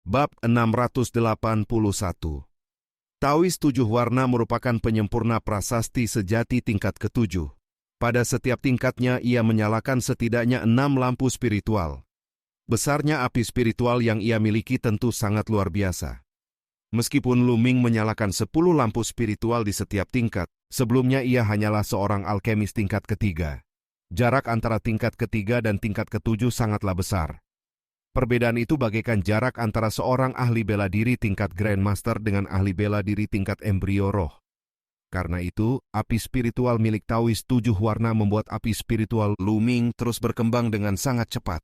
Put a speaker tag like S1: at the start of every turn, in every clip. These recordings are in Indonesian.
S1: Bab 681. Taois tujuh warna merupakan penyempurna prasasti sejati tingkat ketujuh. Pada setiap tingkatnya ia menyalakan setidaknya 6 lampu spiritual. Besarnya api spiritual yang ia miliki tentu sangat luar biasa. Meskipun Lu Ming menyalakan 10 lampu spiritual di setiap tingkat, sebelumnya ia hanyalah seorang alkemis tingkat ketiga. Jarak antara tingkat ketiga dan tingkat ketujuh sangatlah besar. Perbedaan itu bagaikan jarak antara seorang ahli bela diri tingkat Grandmaster dengan ahli bela diri tingkat embrio roh. Karena itu, api spiritual milik Taois tujuh warna membuat api spiritual Lu Ming terus berkembang dengan sangat cepat.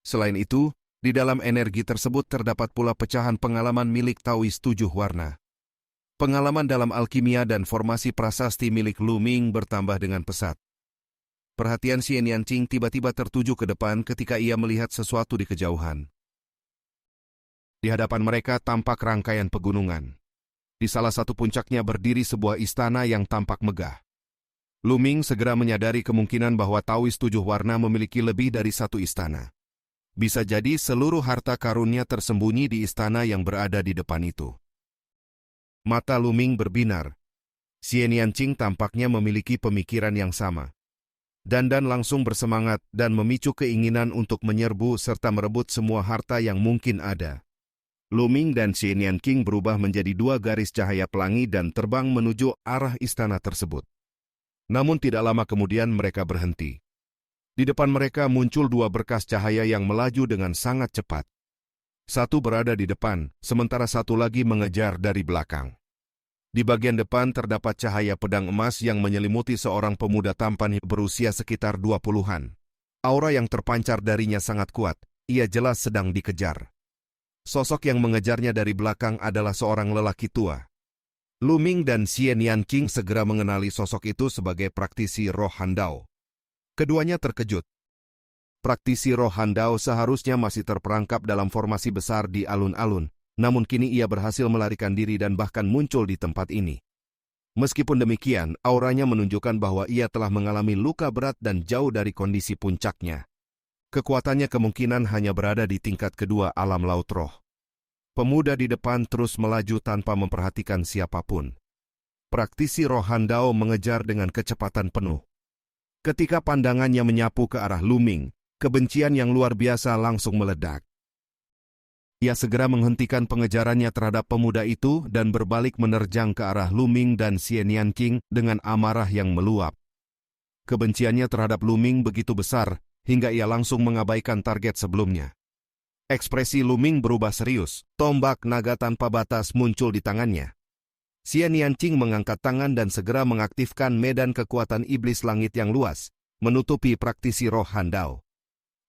S1: Selain itu, di dalam energi tersebut terdapat pula pecahan pengalaman milik Taois tujuh warna. Pengalaman dalam alkimia dan formasi prasasti milik Lu Ming bertambah dengan pesat. Perhatian Xian Yanqing tiba-tiba tertuju ke depan ketika ia melihat sesuatu di kejauhan. Di hadapan mereka tampak rangkaian pegunungan. Di salah satu puncaknya berdiri sebuah istana yang tampak megah. Lu Ming segera menyadari kemungkinan bahwa Taois tujuh warna memiliki lebih dari satu istana. Bisa jadi seluruh harta karunnya tersembunyi di istana yang berada di depan itu. Mata Lu Ming berbinar. Xian Yanqing tampaknya memiliki pemikiran yang sama. Dandan langsung bersemangat dan memicu keinginan untuk menyerbu serta merebut semua harta yang mungkin ada. Lu Ming dan Xian Yanqing berubah menjadi dua garis cahaya pelangi dan terbang menuju arah istana tersebut. Namun tidak lama kemudian mereka berhenti. Di depan mereka muncul dua berkas cahaya yang melaju dengan sangat cepat. Satu berada di depan, sementara satu lagi mengejar dari belakang. Di bagian depan terdapat cahaya pedang emas yang menyelimuti seorang pemuda tampan berusia sekitar 20-an. Aura yang terpancar darinya sangat kuat, ia jelas sedang dikejar. Sosok yang mengejarnya dari belakang adalah seorang lelaki tua. Lu Ming dan Xian Yanqing segera mengenali sosok itu sebagai praktisi roh Handao. Keduanya terkejut. Praktisi roh Handao seharusnya masih terperangkap dalam formasi besar di alun-alun. Namun kini ia berhasil melarikan diri dan bahkan muncul di tempat ini. Meskipun demikian, auranya menunjukkan bahwa ia telah mengalami luka berat dan jauh dari kondisi puncaknya. Kekuatannya kemungkinan hanya berada di tingkat kedua alam laut roh. Pemuda di depan terus melaju tanpa memperhatikan siapapun. Praktisi roh Handao mengejar dengan kecepatan penuh. Ketika pandangannya menyapu ke arah Lu Ming, kebencian yang luar biasa langsung meledak. Ia segera menghentikan pengejarannya terhadap pemuda itu dan berbalik menerjang ke arah Lu Ming dan Xian Yanqing dengan amarah yang meluap. Kebenciannya terhadap Lu Ming begitu besar hingga ia langsung mengabaikan target sebelumnya. Ekspresi Lu Ming berubah serius, tombak naga tanpa batas muncul di tangannya. Xian Yanqing mengangkat tangan dan segera mengaktifkan medan kekuatan iblis langit yang luas, menutupi praktisi roh Handao.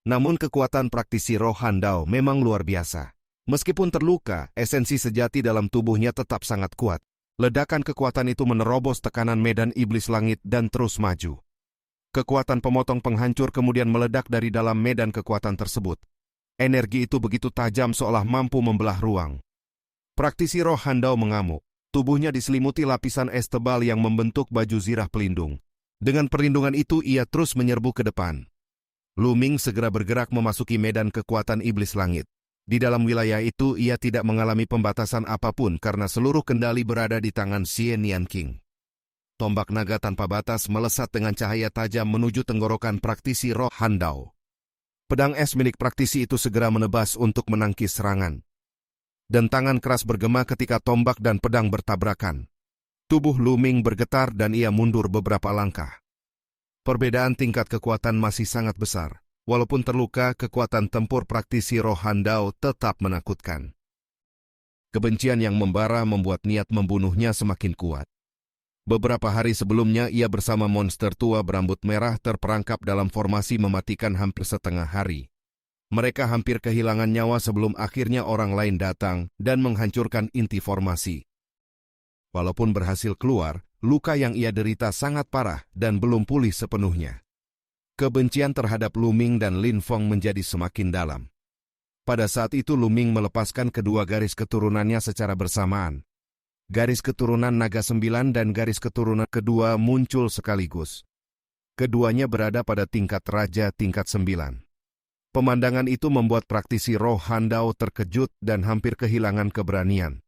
S1: Namun kekuatan praktisi roh Handao memang luar biasa. Meskipun terluka, esensi sejati dalam tubuhnya tetap sangat kuat. Ledakan kekuatan itu menerobos tekanan medan iblis langit dan terus maju. Kekuatan pemotong penghancur kemudian meledak dari dalam medan kekuatan tersebut. Energi itu begitu tajam seolah mampu membelah ruang. Praktisi roh Handao mengamuk. Tubuhnya diselimuti lapisan es tebal yang membentuk baju zirah pelindung. Dengan perlindungan itu ia terus menyerbu ke depan. Lu Ming segera bergerak memasuki medan kekuatan iblis langit. Di dalam wilayah itu ia tidak mengalami pembatasan apapun karena seluruh kendali berada di tangan Xian Yanqing. Tombak naga tanpa batas melesat dengan cahaya tajam menuju tenggorokan praktisi roh Handao. Pedang es milik praktisi itu segera menebas untuk menangkis serangan. Dan tangan keras bergema ketika tombak dan pedang bertabrakan. Tubuh Lu Ming bergetar dan ia mundur beberapa langkah. Perbedaan tingkat kekuatan masih sangat besar. Walaupun terluka, kekuatan tempur praktisi roh Handao tetap menakutkan. Kebencian yang membara membuat niat membunuhnya semakin kuat. Beberapa hari sebelumnya ia bersama monster tua berambut merah terperangkap dalam formasi mematikan hampir setengah hari. Mereka hampir kehilangan nyawa sebelum akhirnya orang lain datang dan menghancurkan inti formasi. Walaupun berhasil keluar, luka yang ia derita sangat parah dan belum pulih sepenuhnya. Kebencian terhadap Lu Ming dan Lin Feng menjadi semakin dalam. Pada saat itu Lu Ming melepaskan kedua garis keturunannya secara bersamaan. Garis keturunan naga 9 dan garis keturunan kedua muncul sekaligus. Keduanya berada pada tingkat raja tingkat 9. Pemandangan itu membuat praktisi roh Handao terkejut dan hampir kehilangan keberanian.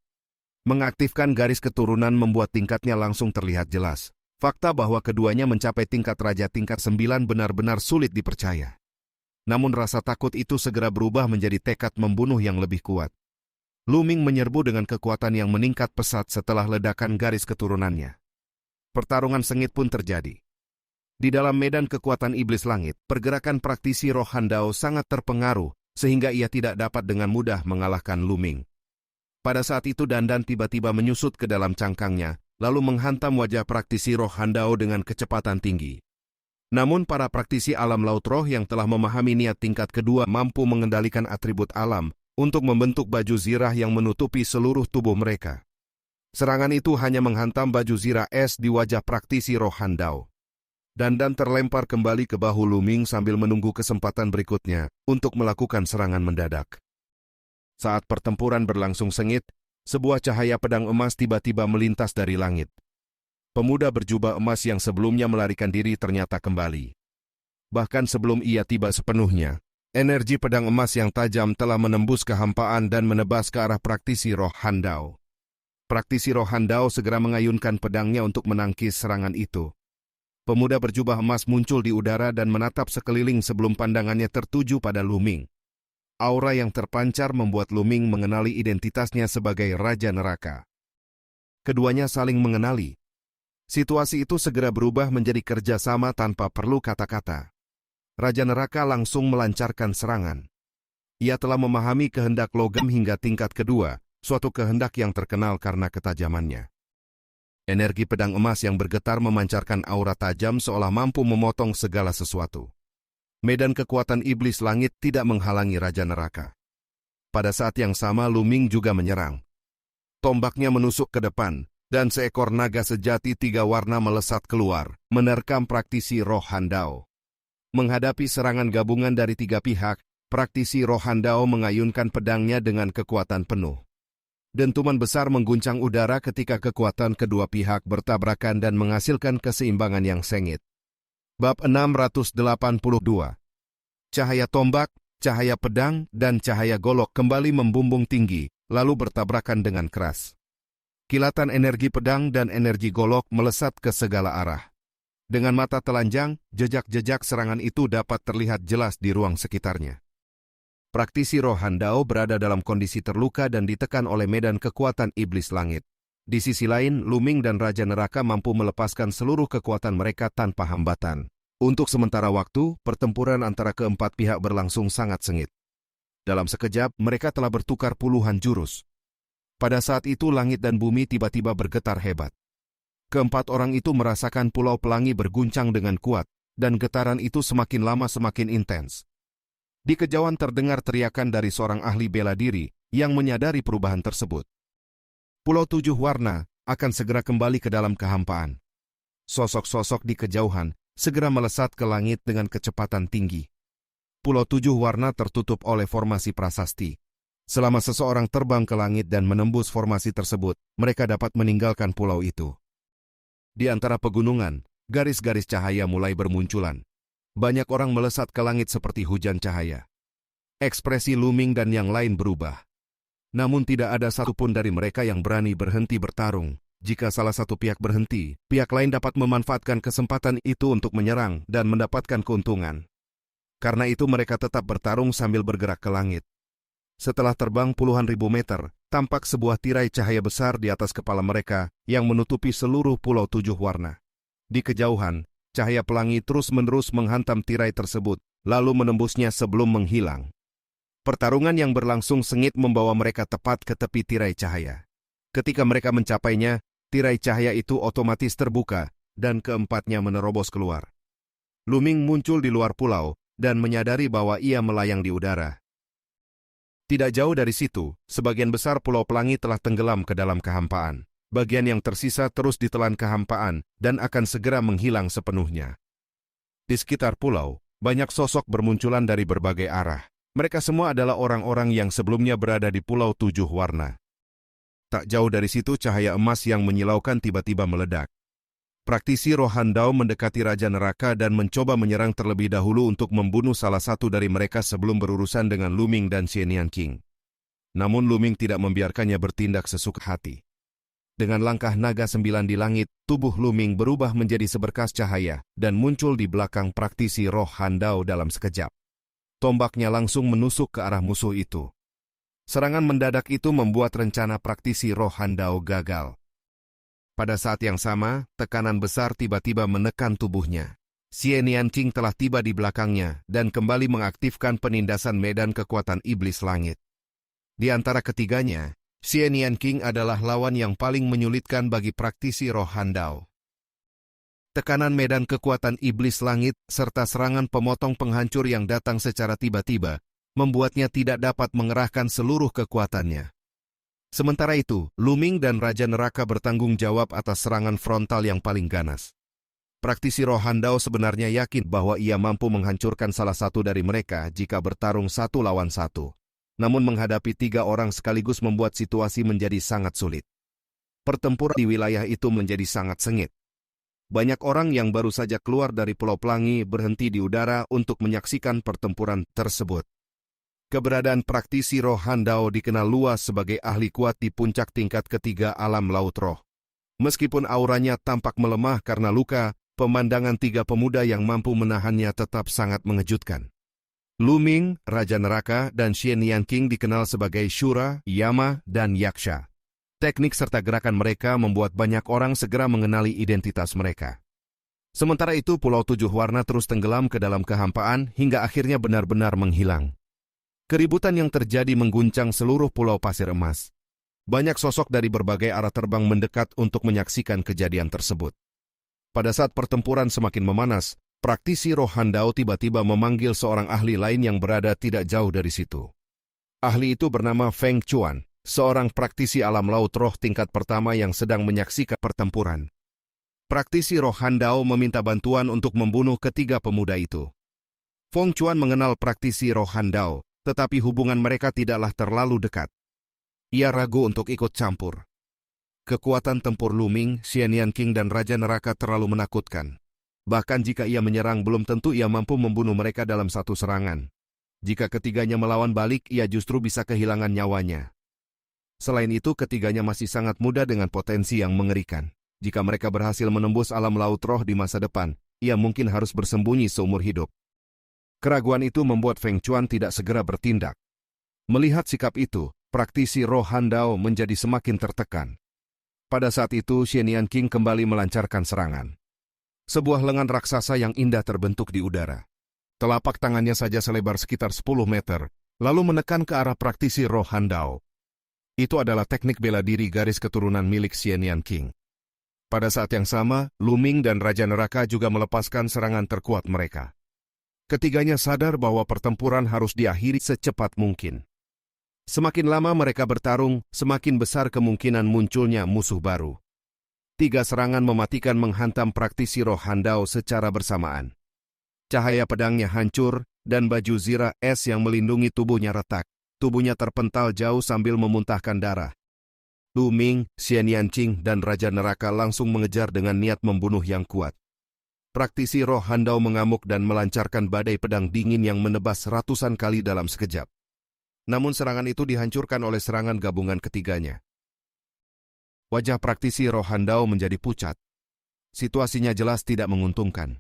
S1: Mengaktifkan garis keturunan membuat tingkatnya langsung terlihat jelas. Fakta bahwa keduanya mencapai tingkat raja tingkat 9 benar-benar sulit dipercaya. Namun rasa takut itu segera berubah menjadi tekad membunuh yang lebih kuat. Lu Ming menyerbu dengan kekuatan yang meningkat pesat setelah ledakan garis keturunannya. Pertarungan sengit pun terjadi. Di dalam medan kekuatan iblis langit, pergerakan praktisi roh Handao sangat terpengaruh, sehingga ia tidak dapat dengan mudah mengalahkan Lu Ming. Pada saat itu Dandan tiba-tiba menyusut ke dalam cangkangnya, lalu menghantam wajah praktisi roh Handao dengan kecepatan tinggi. Namun para praktisi alam laut roh yang telah memahami niat tingkat kedua mampu mengendalikan atribut alam untuk membentuk baju zirah yang menutupi seluruh tubuh mereka. Serangan itu hanya menghantam baju zirah es di wajah praktisi roh Handao. Dandan terlempar kembali ke bahu Lu Ming sambil menunggu kesempatan berikutnya untuk melakukan serangan mendadak. Saat pertempuran berlangsung sengit, sebuah cahaya pedang emas tiba-tiba melintas dari langit. Pemuda berjubah emas yang sebelumnya melarikan diri ternyata kembali. Bahkan sebelum ia tiba sepenuhnya, energi pedang emas yang tajam telah menembus kehampaan dan menebas ke arah praktisi roh Handao. Praktisi roh Handao segera mengayunkan pedangnya untuk menangkis serangan itu. Pemuda berjubah emas muncul di udara dan menatap sekeliling sebelum pandangannya tertuju pada Lu Ming. Aura yang terpancar membuat Lu Ming mengenali identitasnya sebagai Raja Neraka. Keduanya saling mengenali. Situasi itu segera berubah menjadi kerjasama tanpa perlu kata-kata. Raja Neraka langsung melancarkan serangan. Ia telah memahami kehendak logam hingga tingkat kedua, suatu kehendak yang terkenal karena ketajamannya. Energi pedang emas yang bergetar memancarkan aura tajam seolah mampu memotong segala sesuatu. Medan kekuatan iblis langit tidak menghalangi Raja Neraka. Pada saat yang sama Lu Ming juga menyerang. Tombaknya menusuk ke depan, dan seekor naga sejati 3 warna melesat keluar, menerkam praktisi roh Handao. Menghadapi serangan gabungan dari 3 pihak, praktisi roh Handao mengayunkan pedangnya dengan kekuatan penuh. Dentuman besar mengguncang udara ketika kekuatan kedua pihak bertabrakan dan menghasilkan keseimbangan yang sengit. Bab 682. Cahaya tombak, cahaya pedang, dan cahaya golok kembali membumbung tinggi, lalu bertabrakan dengan keras. Kilatan energi pedang dan energi golok melesat ke segala arah. Dengan mata telanjang, jejak-jejak serangan itu dapat terlihat jelas di ruang sekitarnya. Praktisi roh Handao berada dalam kondisi terluka dan ditekan oleh medan kekuatan iblis langit. Di sisi lain, Lu Ming dan Raja Neraka mampu melepaskan seluruh kekuatan mereka tanpa hambatan. Untuk sementara waktu, pertempuran antara keempat pihak berlangsung sangat sengit. Dalam sekejap, mereka telah bertukar puluhan jurus. Pada saat itu langit dan bumi tiba-tiba bergetar hebat. Keempat orang itu merasakan Pulau Pelangi berguncang dengan kuat, dan getaran itu semakin lama semakin intens. Di kejauhan terdengar teriakan dari seorang ahli bela diri yang menyadari perubahan tersebut. Pulau 7 warna akan segera kembali ke dalam kehampaan. Sosok-sosok di kejauhan segera melesat ke langit dengan kecepatan tinggi. Pulau 7 warna tertutup oleh formasi prasasti. Selama seseorang terbang ke langit dan menembus formasi tersebut, mereka dapat meninggalkan pulau itu. Di antara pegunungan, garis-garis cahaya mulai bermunculan. Banyak orang melesat ke langit seperti hujan cahaya. Ekspresi Lu Ming dan yang lain berubah. Namun tidak ada satupun dari mereka yang berani berhenti bertarung. Jika salah satu pihak berhenti, pihak lain dapat memanfaatkan kesempatan itu untuk menyerang dan mendapatkan keuntungan. Karena itu mereka tetap bertarung sambil bergerak ke langit. Setelah terbang puluhan ribu meter, tampak sebuah tirai cahaya besar di atas kepala mereka yang menutupi seluruh Pulau 7 warna. Di kejauhan, cahaya pelangi terus-menerus menghantam tirai tersebut, lalu menembusnya sebelum menghilang. Pertarungan yang berlangsung sengit membawa mereka tepat ke tepi tirai cahaya. Ketika mereka mencapainya, tirai cahaya itu otomatis terbuka, dan keempatnya menerobos keluar. Lu Ming muncul di luar pulau, dan menyadari bahwa ia melayang di udara. Tidak jauh dari situ, sebagian besar Pulau Pelangi telah tenggelam ke dalam kehampaan. Bagian yang tersisa terus ditelan kehampaan dan akan segera menghilang sepenuhnya. Di sekitar pulau, banyak sosok bermunculan dari berbagai arah. Mereka semua adalah orang-orang yang sebelumnya berada di Pulau 7 warna. Tak jauh dari situ cahaya emas yang menyilaukan tiba-tiba meledak. Praktisi roh Handau mendekati Raja Neraka dan mencoba menyerang terlebih dahulu untuk membunuh salah satu dari mereka sebelum berurusan dengan Luming dan Xie Nian King. Namun Luming tidak membiarkannya bertindak sesuka hati. Dengan langkah naga 9 di langit, tubuh Luming berubah menjadi seberkas cahaya dan muncul di belakang praktisi roh Handau dalam sekejap. Tombaknya langsung menusuk ke arah musuh itu. Serangan mendadak itu membuat rencana praktisi roh Handau gagal. Pada saat yang sama, tekanan besar tiba-tiba menekan tubuhnya. Xie Nian King telah tiba di belakangnya dan kembali mengaktifkan penindasan medan kekuatan iblis langit. Di antara ketiganya, Xie Nian King adalah lawan yang paling menyulitkan bagi praktisi roh Handau. Tekanan medan kekuatan iblis langit serta serangan pemotong penghancur yang datang secara tiba-tiba membuatnya tidak dapat mengerahkan seluruh kekuatannya. Sementara itu, Luming dan Raja Neraka bertanggung jawab atas serangan frontal yang paling ganas. Praktisi roh Handau sebenarnya yakin bahwa ia mampu menghancurkan salah satu dari mereka jika bertarung 1 lawan 1. Namun menghadapi 3 orang sekaligus membuat situasi menjadi sangat sulit. Pertempuran di wilayah itu menjadi sangat sengit. Banyak orang yang baru saja keluar dari Pulau Pelangi berhenti di udara untuk menyaksikan pertempuran tersebut. Keberadaan praktisi roh Handau dikenal luas sebagai ahli kuat di puncak tingkat ketiga alam laut roh. Meskipun auranya tampak melemah karena luka, pemandangan 3 pemuda yang mampu menahannya tetap sangat mengejutkan. Luming, Raja Neraka, dan Xie Nian King dikenal sebagai Shura, Yama, dan Yaksha. Teknik serta gerakan mereka membuat banyak orang segera mengenali identitas mereka. Sementara itu, Pulau 7 Warna terus tenggelam ke dalam kehampaan hingga akhirnya benar-benar menghilang. Keributan yang terjadi mengguncang seluruh Pulau Pasir Emas. Banyak sosok dari berbagai arah terbang mendekat untuk menyaksikan kejadian tersebut. Pada saat pertempuran semakin memanas, praktisi roh Handau tiba-tiba memanggil seorang ahli lain yang berada tidak jauh dari situ. Ahli itu bernama Feng Chuan, seorang praktisi alam laut roh tingkat pertama yang sedang menyaksikan pertempuran. Praktisi roh Handau meminta bantuan untuk membunuh ketiga pemuda itu. Feng Chuan mengenal praktisi roh Handau, tetapi hubungan mereka tidaklah terlalu dekat. Ia ragu untuk ikut campur. Kekuatan tempur Luming, Xie Nian King dan Raja Neraka terlalu menakutkan. Bahkan jika ia menyerang belum tentu ia mampu membunuh mereka dalam satu serangan. Jika ketiganya melawan balik, ia justru bisa kehilangan nyawanya. Selain itu, ketiganya masih sangat muda dengan potensi yang mengerikan. Jika mereka berhasil menembus alam laut roh di masa depan, ia mungkin harus bersembunyi seumur hidup. Keraguan itu membuat Feng Chuan tidak segera bertindak. Melihat sikap itu, praktisi roh Handau menjadi semakin tertekan. Pada saat itu, Xie Nian King kembali melancarkan serangan. Sebuah lengan raksasa yang indah terbentuk di udara. Telapak tangannya saja selebar sekitar 10 meter, lalu menekan ke arah praktisi roh Handau. Itu adalah teknik bela diri garis keturunan milik Xie Nian King. Pada saat yang sama, Luming dan Raja Neraka juga melepaskan serangan terkuat mereka. Ketiganya sadar bahwa pertempuran harus diakhiri secepat mungkin. Semakin lama mereka bertarung, semakin besar kemungkinan munculnya musuh baru. 3 serangan mematikan menghantam praktisi roh Handau secara bersamaan. Cahaya pedangnya hancur, dan baju zirah es yang melindungi tubuhnya retak. Tubuhnya terpental jauh sambil memuntahkan darah. Luming, Xie Nian King, dan Raja Neraka langsung mengejar dengan niat membunuh yang kuat. Praktisi roh Handau mengamuk dan melancarkan badai pedang dingin yang menebas ratusan kali dalam sekejap. Namun serangan itu dihancurkan oleh serangan gabungan ketiganya. Wajah praktisi roh Handau menjadi pucat. Situasinya jelas tidak menguntungkan.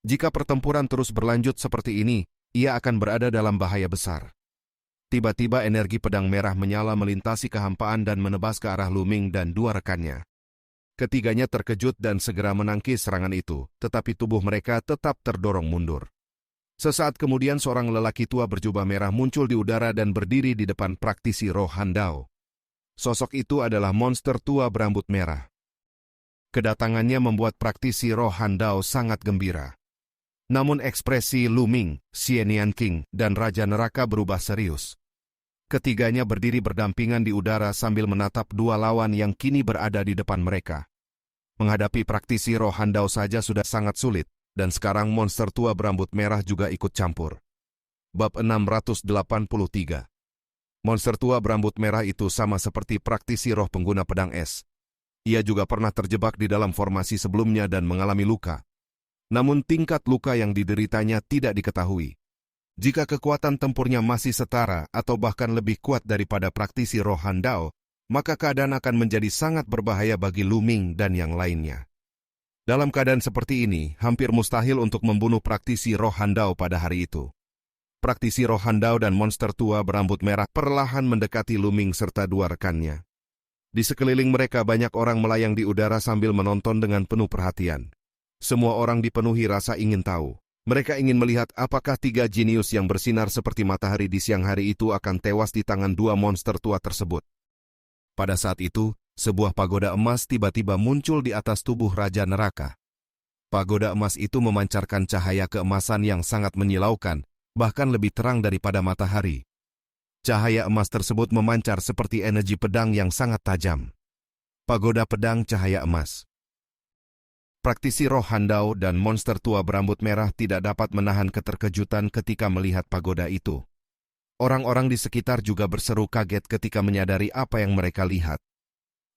S1: Jika pertempuran terus berlanjut seperti ini, ia akan berada dalam bahaya besar. Tiba-tiba energi pedang merah menyala melintasi kehampaan dan menebas ke arah Luming dan 2 rekannya. Ketiganya terkejut dan segera menangkis serangan itu, tetapi tubuh mereka tetap terdorong mundur. Sesaat kemudian seorang lelaki tua berjubah merah muncul di udara dan berdiri di depan praktisi roh Handau. Sosok itu adalah monster tua berambut merah. Kedatangannya membuat praktisi roh Handau sangat gembira. Namun ekspresi Luming, Xie Nian King, dan Raja Neraka berubah serius. Ketiganya berdiri berdampingan di udara sambil menatap 2 lawan yang kini berada di depan mereka. Menghadapi praktisi roh Handau saja sudah sangat sulit, dan sekarang monster tua berambut merah juga ikut campur. Bab 683. Monster tua berambut merah itu sama seperti praktisi roh pengguna pedang es. Ia juga pernah terjebak di dalam formasi sebelumnya dan mengalami luka. Namun tingkat luka yang dideritanya tidak diketahui. Jika kekuatan tempurnya masih setara atau bahkan lebih kuat daripada praktisi roh Handao, maka keadaan akan menjadi sangat berbahaya bagi Lu Ming dan yang lainnya. Dalam keadaan seperti ini, hampir mustahil untuk membunuh praktisi roh Handao pada hari itu. Praktisi roh Handao dan monster tua berambut merah perlahan mendekati Lu Ming serta dua rekannya. Di sekeliling mereka banyak orang melayang di udara sambil menonton dengan penuh perhatian. Semua orang dipenuhi rasa ingin tahu. Mereka ingin melihat apakah tiga jenius yang bersinar seperti matahari di siang hari itu akan tewas di tangan dua monster tua tersebut. Pada saat itu, sebuah pagoda emas tiba-tiba muncul di atas tubuh Raja Neraka. Pagoda emas itu memancarkan cahaya keemasan yang sangat menyilaukan, bahkan lebih terang daripada matahari. Cahaya emas tersebut memancar seperti energi pedang yang sangat tajam. Pagoda pedang cahaya emas. Praktisi roh Handao dan monster tua berambut merah tidak dapat menahan keterkejutan ketika melihat pagoda itu. Orang-orang di sekitar juga berseru kaget ketika menyadari apa yang mereka lihat.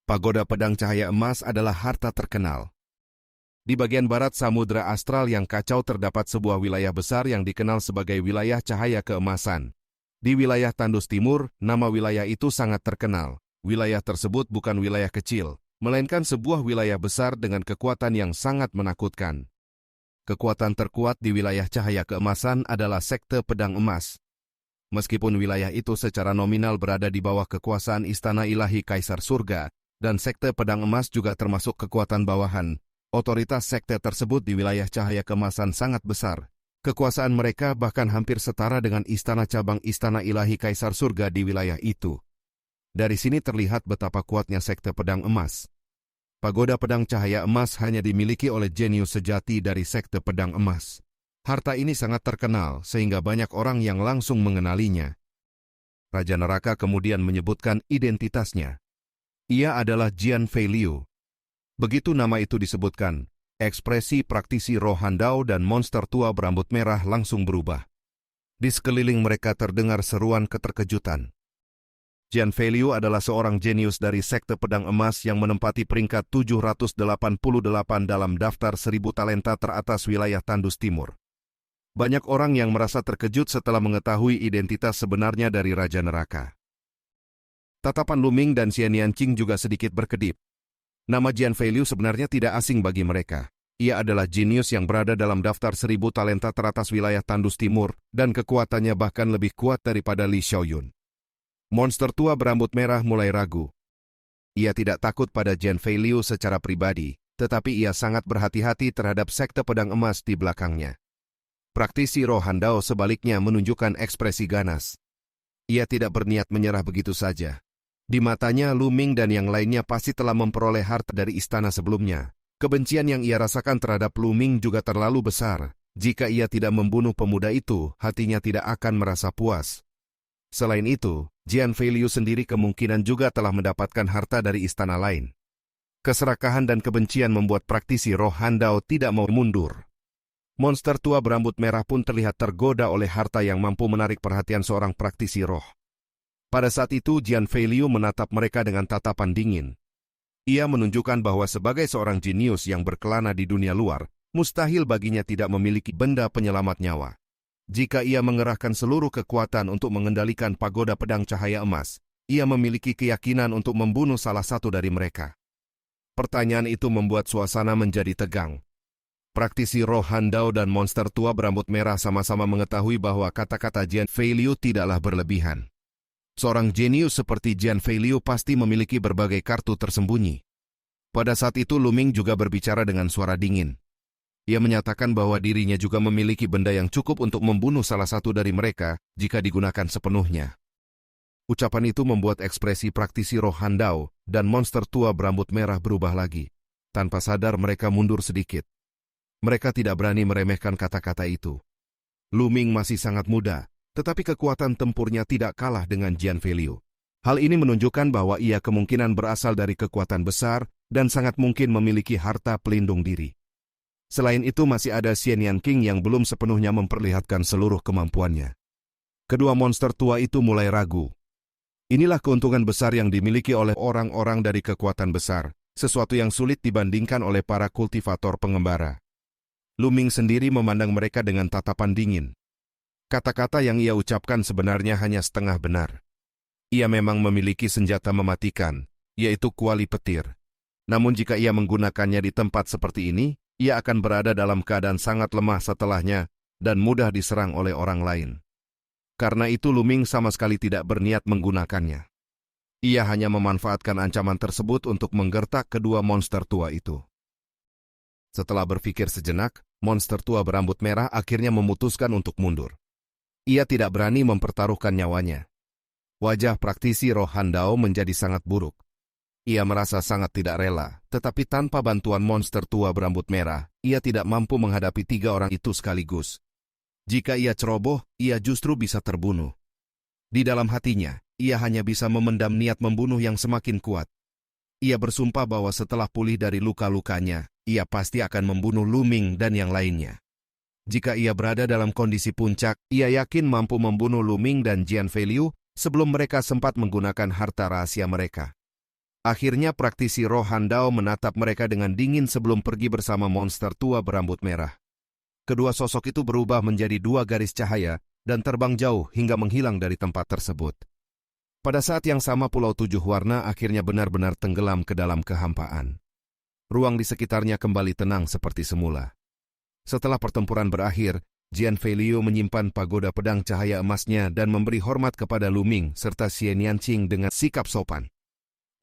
S1: Pagoda pedang cahaya emas adalah harta terkenal. Di bagian barat Samudra Astral yang kacau terdapat sebuah wilayah besar yang dikenal sebagai wilayah cahaya keemasan. Di wilayah Tandus Timur, nama wilayah itu sangat terkenal. Wilayah tersebut bukan wilayah kecil, melainkan sebuah wilayah besar dengan kekuatan yang sangat menakutkan. Kekuatan terkuat di wilayah cahaya keemasan adalah sekte pedang emas. Meskipun wilayah itu secara nominal berada di bawah kekuasaan Istana Ilahi Kaisar Surga, dan sekte pedang emas juga termasuk kekuatan bawahan, otoritas sekte tersebut di wilayah cahaya keemasan sangat besar. Kekuasaan mereka bahkan hampir setara dengan istana cabang Istana Ilahi Kaisar Surga di wilayah itu. Dari sini terlihat betapa kuatnya sekte pedang emas. Pagoda pedang cahaya emas hanya dimiliki oleh jenius sejati dari sekte pedang emas. Harta ini sangat terkenal sehingga banyak orang yang langsung mengenalinya. Raja Neraka kemudian menyebutkan identitasnya. Ia adalah Jian Fei Liu. Begitu nama itu disebutkan, ekspresi praktisi roh Handao dan monster tua berambut merah langsung berubah. Di sekeliling mereka terdengar seruan keterkejutan. Jian Fei Liu adalah seorang jenius dari sekte pedang emas yang menempati peringkat 788 dalam daftar 1000 talenta teratas wilayah Tandus Timur. Banyak orang yang merasa terkejut setelah mengetahui identitas sebenarnya dari Raja Neraka. Tatapan Lu Ming dan Xian Yanqing juga sedikit berkedip. Nama Jian Fei Liu sebenarnya tidak asing bagi mereka. Ia adalah jenius yang berada dalam daftar 1000 talenta teratas wilayah Tandus Timur, dan kekuatannya bahkan lebih kuat daripada Li Xiaoyun. Monster tua berambut merah mulai ragu. Ia tidak takut pada Jian Fei Liu secara pribadi, tetapi ia sangat berhati-hati terhadap sekte pedang emas di belakangnya. Praktisi roh Handao sebaliknya menunjukkan ekspresi ganas. Ia tidak berniat menyerah begitu saja. Di matanya, Lu Ming dan yang lainnya pasti telah memperoleh harta dari istana sebelumnya. Kebencian yang ia rasakan terhadap Lu Ming juga terlalu besar. Jika ia tidak membunuh pemuda itu, hatinya tidak akan merasa puas. Selain itu, Jian Fei Liu sendiri kemungkinan juga telah mendapatkan harta dari istana lain. Keserakahan dan kebencian membuat praktisi roh Handao tidak mau mundur. Monster tua berambut merah pun terlihat tergoda oleh harta yang mampu menarik perhatian seorang praktisi roh. Pada saat itu, Jian Fei Liu menatap mereka dengan tatapan dingin. Ia menunjukkan bahwa sebagai seorang jenius yang berkelana di dunia luar, mustahil baginya tidak memiliki benda penyelamat nyawa. Jika ia mengerahkan seluruh kekuatan untuk mengendalikan pagoda pedang cahaya emas, ia memiliki keyakinan untuk membunuh salah satu dari mereka. Pertanyaan itu membuat suasana menjadi tegang. Praktisi roh Handao dan monster tua berambut merah sama-sama mengetahui bahwa kata-kata Jian Fei Liu tidaklah berlebihan. Seorang jenius seperti Jian Fei Liu pasti memiliki berbagai kartu tersembunyi. Pada saat itu Lu Ming juga berbicara dengan suara dingin. Ia menyatakan bahwa dirinya juga memiliki benda yang cukup untuk membunuh salah satu dari mereka jika digunakan sepenuhnya. Ucapan itu membuat ekspresi praktisi roh Handao dan monster tua berambut merah berubah lagi. Tanpa sadar mereka mundur sedikit. Mereka tidak berani meremehkan kata-kata itu. Lu Ming masih sangat muda, tetapi kekuatan tempurnya tidak kalah dengan Jian Fei Liu. Hal ini menunjukkan bahwa ia kemungkinan berasal dari kekuatan besar dan sangat mungkin memiliki harta pelindung diri. Selain itu masih ada Xian Yanqing yang belum sepenuhnya memperlihatkan seluruh kemampuannya. Kedua monster tua itu mulai ragu. Inilah keuntungan besar yang dimiliki oleh orang-orang dari kekuatan besar. sesuatu yang sulit dibandingkan oleh para kultivator pengembara. Luming sendiri memandang mereka dengan tatapan dingin. Kata-kata yang ia ucapkan sebenarnya hanya setengah benar. Ia memang memiliki senjata mematikan, yaitu kuali petir. Namun jika ia menggunakannya di tempat seperti ini, ia akan berada dalam keadaan sangat lemah setelahnya dan mudah diserang oleh orang lain. Karena itu Luming sama sekali tidak berniat menggunakannya. Ia hanya memanfaatkan ancaman tersebut untuk menggertak kedua monster tua itu. Setelah berpikir sejenak, monster tua berambut merah akhirnya memutuskan untuk mundur. Ia tidak berani mempertaruhkan nyawanya. Wajah praktisi roh Handao menjadi sangat buruk. Ia merasa sangat tidak rela, tetapi tanpa bantuan monster tua berambut merah, ia tidak mampu menghadapi 3 orang itu sekaligus. Jika ia ceroboh, ia justru bisa terbunuh. Di dalam hatinya, ia hanya bisa memendam niat membunuh yang semakin kuat. Ia bersumpah bahwa setelah pulih dari luka-lukanya, ia pasti akan membunuh Luming dan yang lainnya. Jika ia berada dalam kondisi puncak, ia yakin mampu membunuh Luming dan Jian Feiliu sebelum mereka sempat menggunakan harta rahasia mereka. Akhirnya praktisi roh Handao menatap mereka dengan dingin sebelum pergi bersama monster tua berambut merah. Kedua sosok itu berubah menjadi 2 garis cahaya dan terbang jauh hingga menghilang dari tempat tersebut. Pada saat yang sama Pulau 7 Warna akhirnya benar-benar tenggelam ke dalam kehampaan. Ruang di sekitarnya kembali tenang seperti semula. Setelah pertempuran berakhir, Jian Feiliu menyimpan pagoda pedang cahaya emasnya dan memberi hormat kepada Luming serta Xie Nianqing dengan sikap sopan.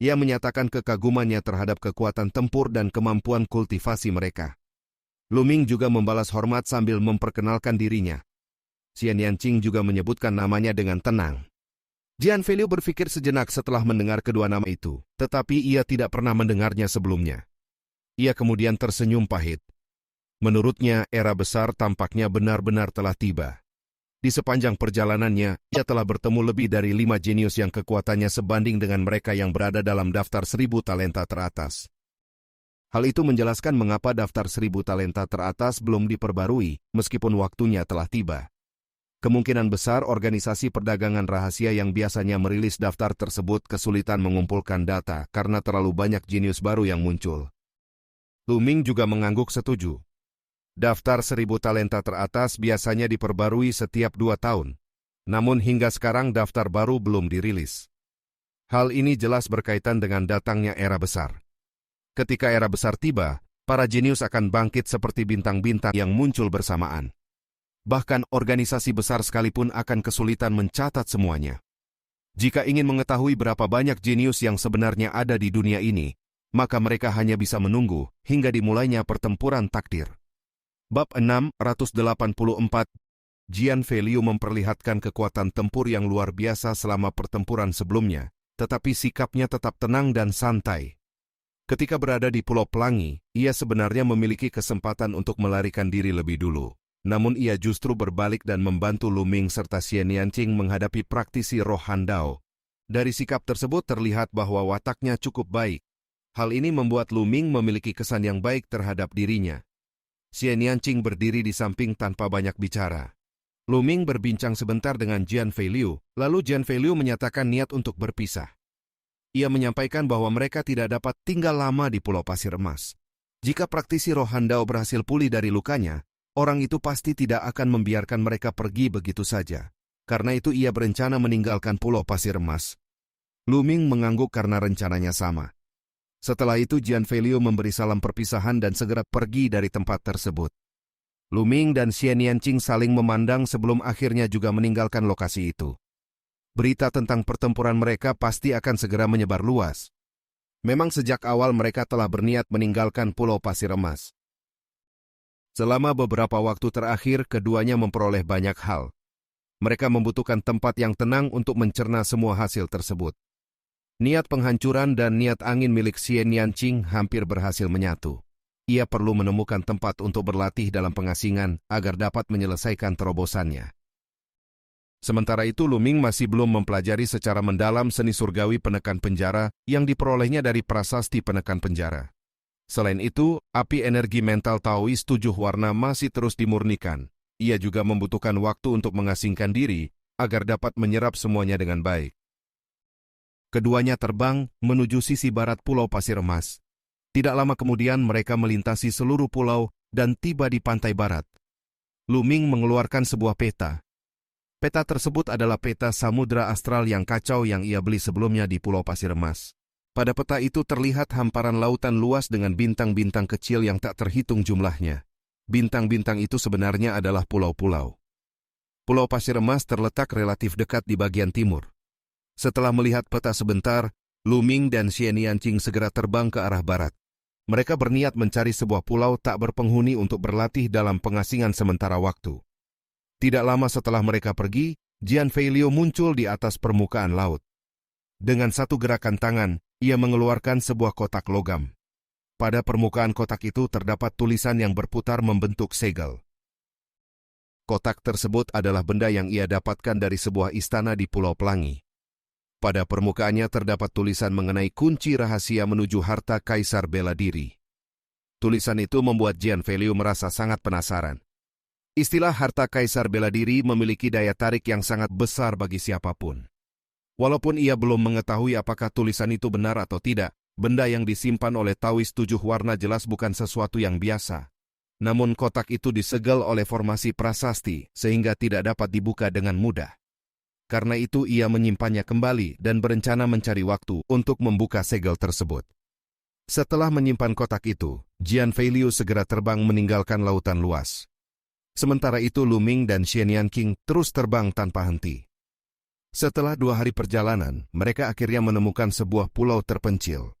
S1: Ia menyatakan kekagumannya terhadap kekuatan tempur dan kemampuan kultivasi mereka. Luming juga membalas hormat sambil memperkenalkan dirinya. Xie Nianqing juga menyebutkan namanya dengan tenang. Jian Feiliu berpikir sejenak setelah mendengar kedua nama itu, tetapi ia tidak pernah mendengarnya sebelumnya. Ia kemudian tersenyum pahit. Menurutnya, era besar tampaknya benar-benar telah tiba. Di sepanjang perjalanannya, ia telah bertemu lebih dari 5 jenius yang kekuatannya sebanding dengan mereka yang berada dalam daftar 1000 talenta teratas. Hal itu menjelaskan mengapa daftar 1000 talenta teratas belum diperbarui, meskipun waktunya telah tiba. Kemungkinan besar organisasi perdagangan rahasia yang biasanya merilis daftar tersebut kesulitan mengumpulkan data karena terlalu banyak jenius baru yang muncul. Luming juga mengangguk setuju. Daftar 1000 talenta teratas biasanya diperbarui setiap 2 tahun. Namun hingga sekarang daftar baru belum dirilis. Hal ini jelas berkaitan dengan datangnya era besar. Ketika era besar tiba, para jenius akan bangkit seperti bintang-bintang yang muncul bersamaan. Bahkan organisasi besar sekalipun akan kesulitan mencatat semuanya. Jika ingin mengetahui berapa banyak jenius yang sebenarnya ada di dunia ini, maka mereka hanya bisa menunggu hingga dimulainya pertempuran takdir. Bab 684. Jian Feiliu memperlihatkan kekuatan tempur yang luar biasa selama pertempuran sebelumnya, tetapi sikapnya tetap tenang dan santai. Ketika berada di Pulau Pelangi, ia sebenarnya memiliki kesempatan untuk melarikan diri lebih dulu. Namun ia justru berbalik dan membantu Luming serta Xie Nianqing menghadapi praktisi roh Handao. Dari sikap tersebut terlihat bahwa wataknya cukup baik. Hal ini membuat Luming memiliki kesan yang baik terhadap dirinya. Xie Nianqing berdiri di samping tanpa banyak bicara. Luming berbincang sebentar dengan Jian Feiliu, lalu Jian Feiliu menyatakan niat untuk berpisah. Ia menyampaikan bahwa mereka tidak dapat tinggal lama di Pulau Pasir Emas. Jika praktisi roh Handao berhasil pulih dari lukanya, orang itu pasti tidak akan membiarkan mereka pergi begitu saja. Karena itu ia berencana meninggalkan Pulau Pasir Emas. Luming mengangguk karena rencananya sama. Setelah itu Jian Feiliu memberi salam perpisahan dan segera pergi dari tempat tersebut. Luming dan Xie Nianqing saling memandang sebelum akhirnya juga meninggalkan lokasi itu. Berita tentang pertempuran mereka pasti akan segera menyebar luas. Memang sejak awal mereka telah berniat meninggalkan Pulau Pasir Emas. Selama beberapa waktu terakhir, keduanya memperoleh banyak hal. Mereka membutuhkan tempat yang tenang untuk mencerna semua hasil tersebut. Niat penghancuran dan niat angin milik Xie Nianqing hampir berhasil menyatu. Ia perlu menemukan tempat untuk berlatih dalam pengasingan agar dapat menyelesaikan terobosannya. Sementara itu Luming masih belum mempelajari secara mendalam seni surgawi penekan penjara yang diperolehnya dari prasasti penekan penjara. Selain itu, api energi mental Taois 7 warna masih terus dimurnikan. Ia juga membutuhkan waktu untuk mengasingkan diri agar dapat menyerap semuanya dengan baik. Keduanya terbang menuju sisi barat Pulau Pasir Emas. Tidak lama kemudian mereka melintasi seluruh pulau dan tiba di pantai barat. Lu Ming mengeluarkan sebuah peta. Peta tersebut adalah peta samudra astral yang kacau yang ia beli sebelumnya di Pulau Pasir Emas. Pada peta itu terlihat hamparan lautan luas dengan bintang-bintang kecil yang tak terhitung jumlahnya. Bintang-bintang itu sebenarnya adalah pulau-pulau. Pulau Pasir Emas terletak relatif dekat di bagian timur. Setelah melihat peta sebentar, Lu Ming dan Xian Yanqing segera terbang ke arah barat. Mereka berniat mencari sebuah pulau tak berpenghuni untuk berlatih dalam pengasingan sementara waktu. Tidak lama setelah mereka pergi, Jian Feiliu muncul di atas permukaan laut. Dengan satu gerakan tangan, ia mengeluarkan sebuah kotak logam. Pada permukaan kotak itu terdapat tulisan yang berputar membentuk segel. Kotak tersebut adalah benda yang ia dapatkan dari sebuah istana di Pulau Pelangi. Pada permukaannya terdapat tulisan mengenai kunci rahasia menuju harta Kaisar Bela Diri. Tulisan itu membuat Jian Feiliu merasa sangat penasaran. Istilah harta Kaisar Bela Diri memiliki daya tarik yang sangat besar bagi siapapun. Walaupun ia belum mengetahui apakah tulisan itu benar atau tidak, benda yang disimpan oleh Taois 7 warna jelas bukan sesuatu yang biasa. Namun kotak itu disegel oleh formasi prasasti sehingga tidak dapat dibuka dengan mudah. Karena itu ia menyimpannya kembali dan berencana mencari waktu untuk membuka segel tersebut. Setelah menyimpan kotak itu, Jian Feiliu segera terbang meninggalkan lautan luas. Sementara itu Lu Ming dan Xian Yanqing terus terbang tanpa henti. Setelah 2 hari perjalanan, mereka akhirnya menemukan sebuah pulau terpencil.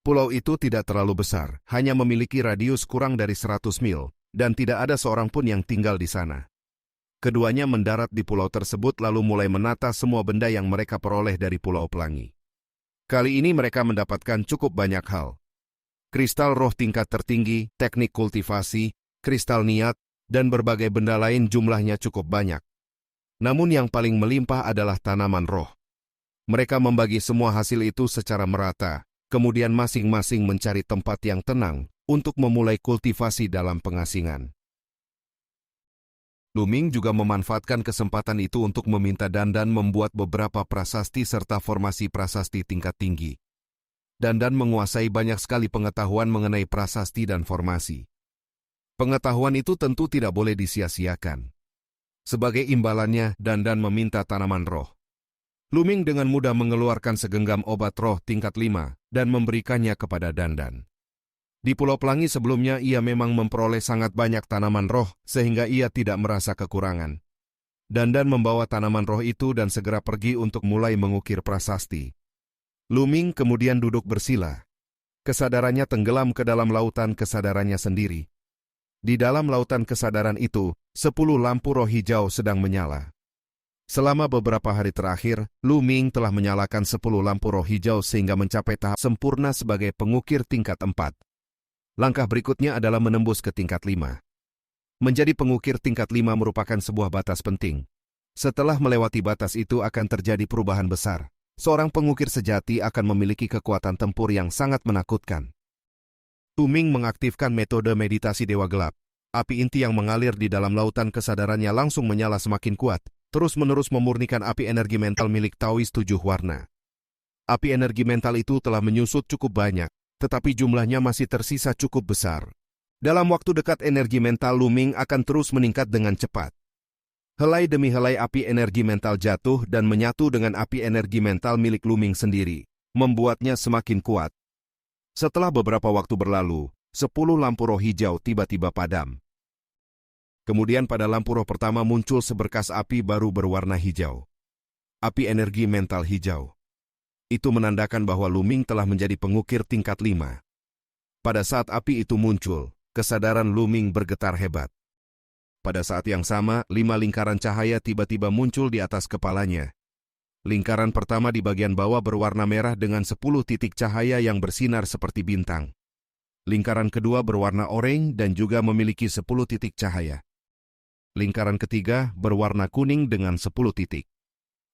S1: Pulau itu tidak terlalu besar, hanya memiliki radius kurang dari 100 mil, dan tidak ada seorang pun yang tinggal di sana. Keduanya mendarat di pulau tersebut lalu mulai menata semua benda yang mereka peroleh dari Pulau Pelangi. Kali ini mereka mendapatkan cukup banyak hal. Kristal roh tingkat tertinggi, teknik kultivasi, kristal niat, dan berbagai benda lain jumlahnya cukup banyak. Namun yang paling melimpah adalah tanaman roh. Mereka membagi semua hasil itu secara merata, kemudian masing-masing mencari tempat yang tenang untuk memulai kultivasi dalam pengasingan. Lu Ming juga memanfaatkan kesempatan itu untuk meminta Dandan membuat beberapa prasasti serta formasi prasasti tingkat tinggi. Dandan menguasai banyak sekali pengetahuan mengenai prasasti dan formasi. Pengetahuan itu tentu tidak boleh disia-siakan. Sebagai imbalannya, Dandan meminta tanaman roh. Lu Ming dengan mudah mengeluarkan segenggam obat roh tingkat 5 dan memberikannya kepada Dandan. Di Pulau Pelangi sebelumnya ia memang memperoleh sangat banyak tanaman roh sehingga ia tidak merasa kekurangan. Dandan membawa tanaman roh itu dan segera pergi untuk mulai mengukir prasasti. Lu Ming kemudian duduk bersila. Kesadarannya tenggelam ke dalam lautan kesadarannya sendiri. Di dalam lautan kesadaran itu, 10 lampu roh hijau sedang menyala. Selama beberapa hari terakhir, Lu Ming telah menyalakan 10 lampu roh hijau sehingga mencapai tahap sempurna sebagai pengukir tingkat 4. Langkah berikutnya adalah menembus ke tingkat 5. Menjadi pengukir tingkat 5 merupakan sebuah batas penting. Setelah melewati batas itu akan terjadi perubahan besar. Seorang pengukir sejati akan memiliki kekuatan tempur yang sangat menakutkan. Lu Ming mengaktifkan metode meditasi Dewa Gelap. Api inti yang mengalir di dalam lautan kesadarannya langsung menyala semakin kuat, terus-menerus memurnikan api energi mental milik Taois 7 warna. Api energi mental itu telah menyusut cukup banyak, tetapi jumlahnya masih tersisa cukup besar. Dalam waktu dekat energi mental Lu Ming akan terus meningkat dengan cepat. Helai demi helai api energi mental jatuh dan menyatu dengan api energi mental milik Lu Ming sendiri, membuatnya semakin kuat. Setelah beberapa waktu berlalu, 10 lampu roh hijau tiba-tiba padam. Kemudian pada lampu roh pertama muncul seberkas api baru berwarna hijau. Api energi mental hijau. Itu menandakan bahwa Lu Ming telah menjadi pengukir tingkat 5. Pada saat api itu muncul, kesadaran Lu Ming bergetar hebat. Pada saat yang sama, 5 lingkaran cahaya tiba-tiba muncul di atas kepalanya. Lingkaran pertama di bagian bawah berwarna merah dengan 10 titik cahaya yang bersinar seperti bintang. Lingkaran kedua berwarna oranye dan juga memiliki 10 titik cahaya. Lingkaran ketiga berwarna kuning dengan 10 titik.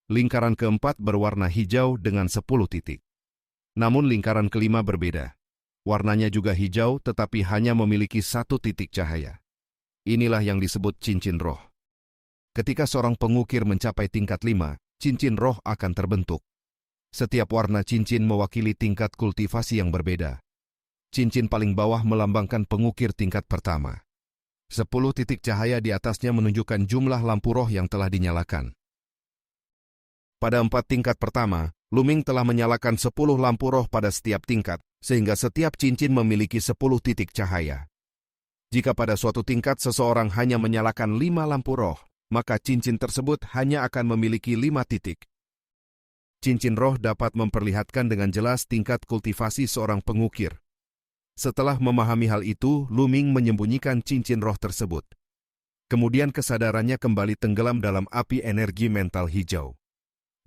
S1: Lingkaran keempat berwarna hijau dengan 10 titik. Namun lingkaran kelima berbeda. Warnanya juga hijau tetapi hanya memiliki 1 titik cahaya. Inilah yang disebut cincin roh. Ketika seorang pengukir mencapai tingkat 5, cincin roh akan terbentuk. Setiap warna cincin mewakili tingkat kultivasi yang berbeda. cincin paling bawah melambangkan pengukir tingkat pertama. 10 titik cahaya di atasnya menunjukkan jumlah lampu roh yang telah dinyalakan. Pada 4 tingkat pertama, Luming telah menyalakan 10 lampu roh pada setiap tingkat, sehingga setiap cincin memiliki 10 titik cahaya. Jika pada suatu tingkat seseorang hanya menyalakan 5 lampu roh, maka cincin tersebut hanya akan memiliki 5 titik. Cincin roh dapat memperlihatkan dengan jelas tingkat kultivasi seorang pengukir. Setelah memahami hal itu, Luming menyembunyikan cincin roh tersebut. Kemudian kesadarannya kembali tenggelam dalam api energi mental hijau.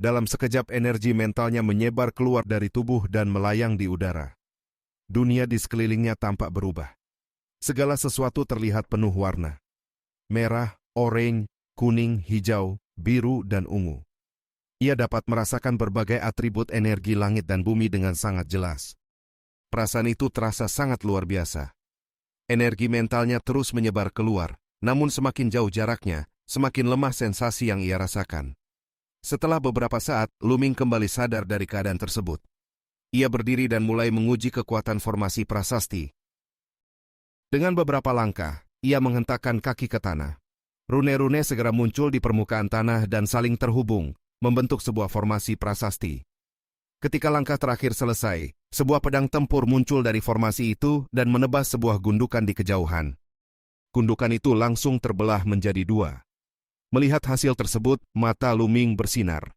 S1: Dalam sekejap energi mentalnya menyebar keluar dari tubuh dan melayang di udara. Dunia di sekelilingnya tampak berubah. Segala sesuatu terlihat penuh warna. Merah, oranye, kuning, hijau, biru, dan ungu. Ia dapat merasakan berbagai atribut energi langit dan bumi dengan sangat jelas. Perasaan itu terasa sangat luar biasa. Energi mentalnya terus menyebar keluar, namun semakin jauh jaraknya, semakin lemah sensasi yang ia rasakan. Setelah beberapa saat, Luming kembali sadar dari keadaan tersebut. Ia berdiri dan mulai menguji kekuatan formasi prasasti. Dengan beberapa langkah, ia menghentakkan kaki ke tanah. Rune-rune segera muncul di permukaan tanah dan saling terhubung, membentuk sebuah formasi prasasti. Ketika langkah terakhir selesai, sebuah pedang tempur muncul dari formasi itu dan menebas sebuah gundukan di kejauhan. Gundukan itu langsung terbelah menjadi 2. Melihat hasil tersebut, mata Luming bersinar.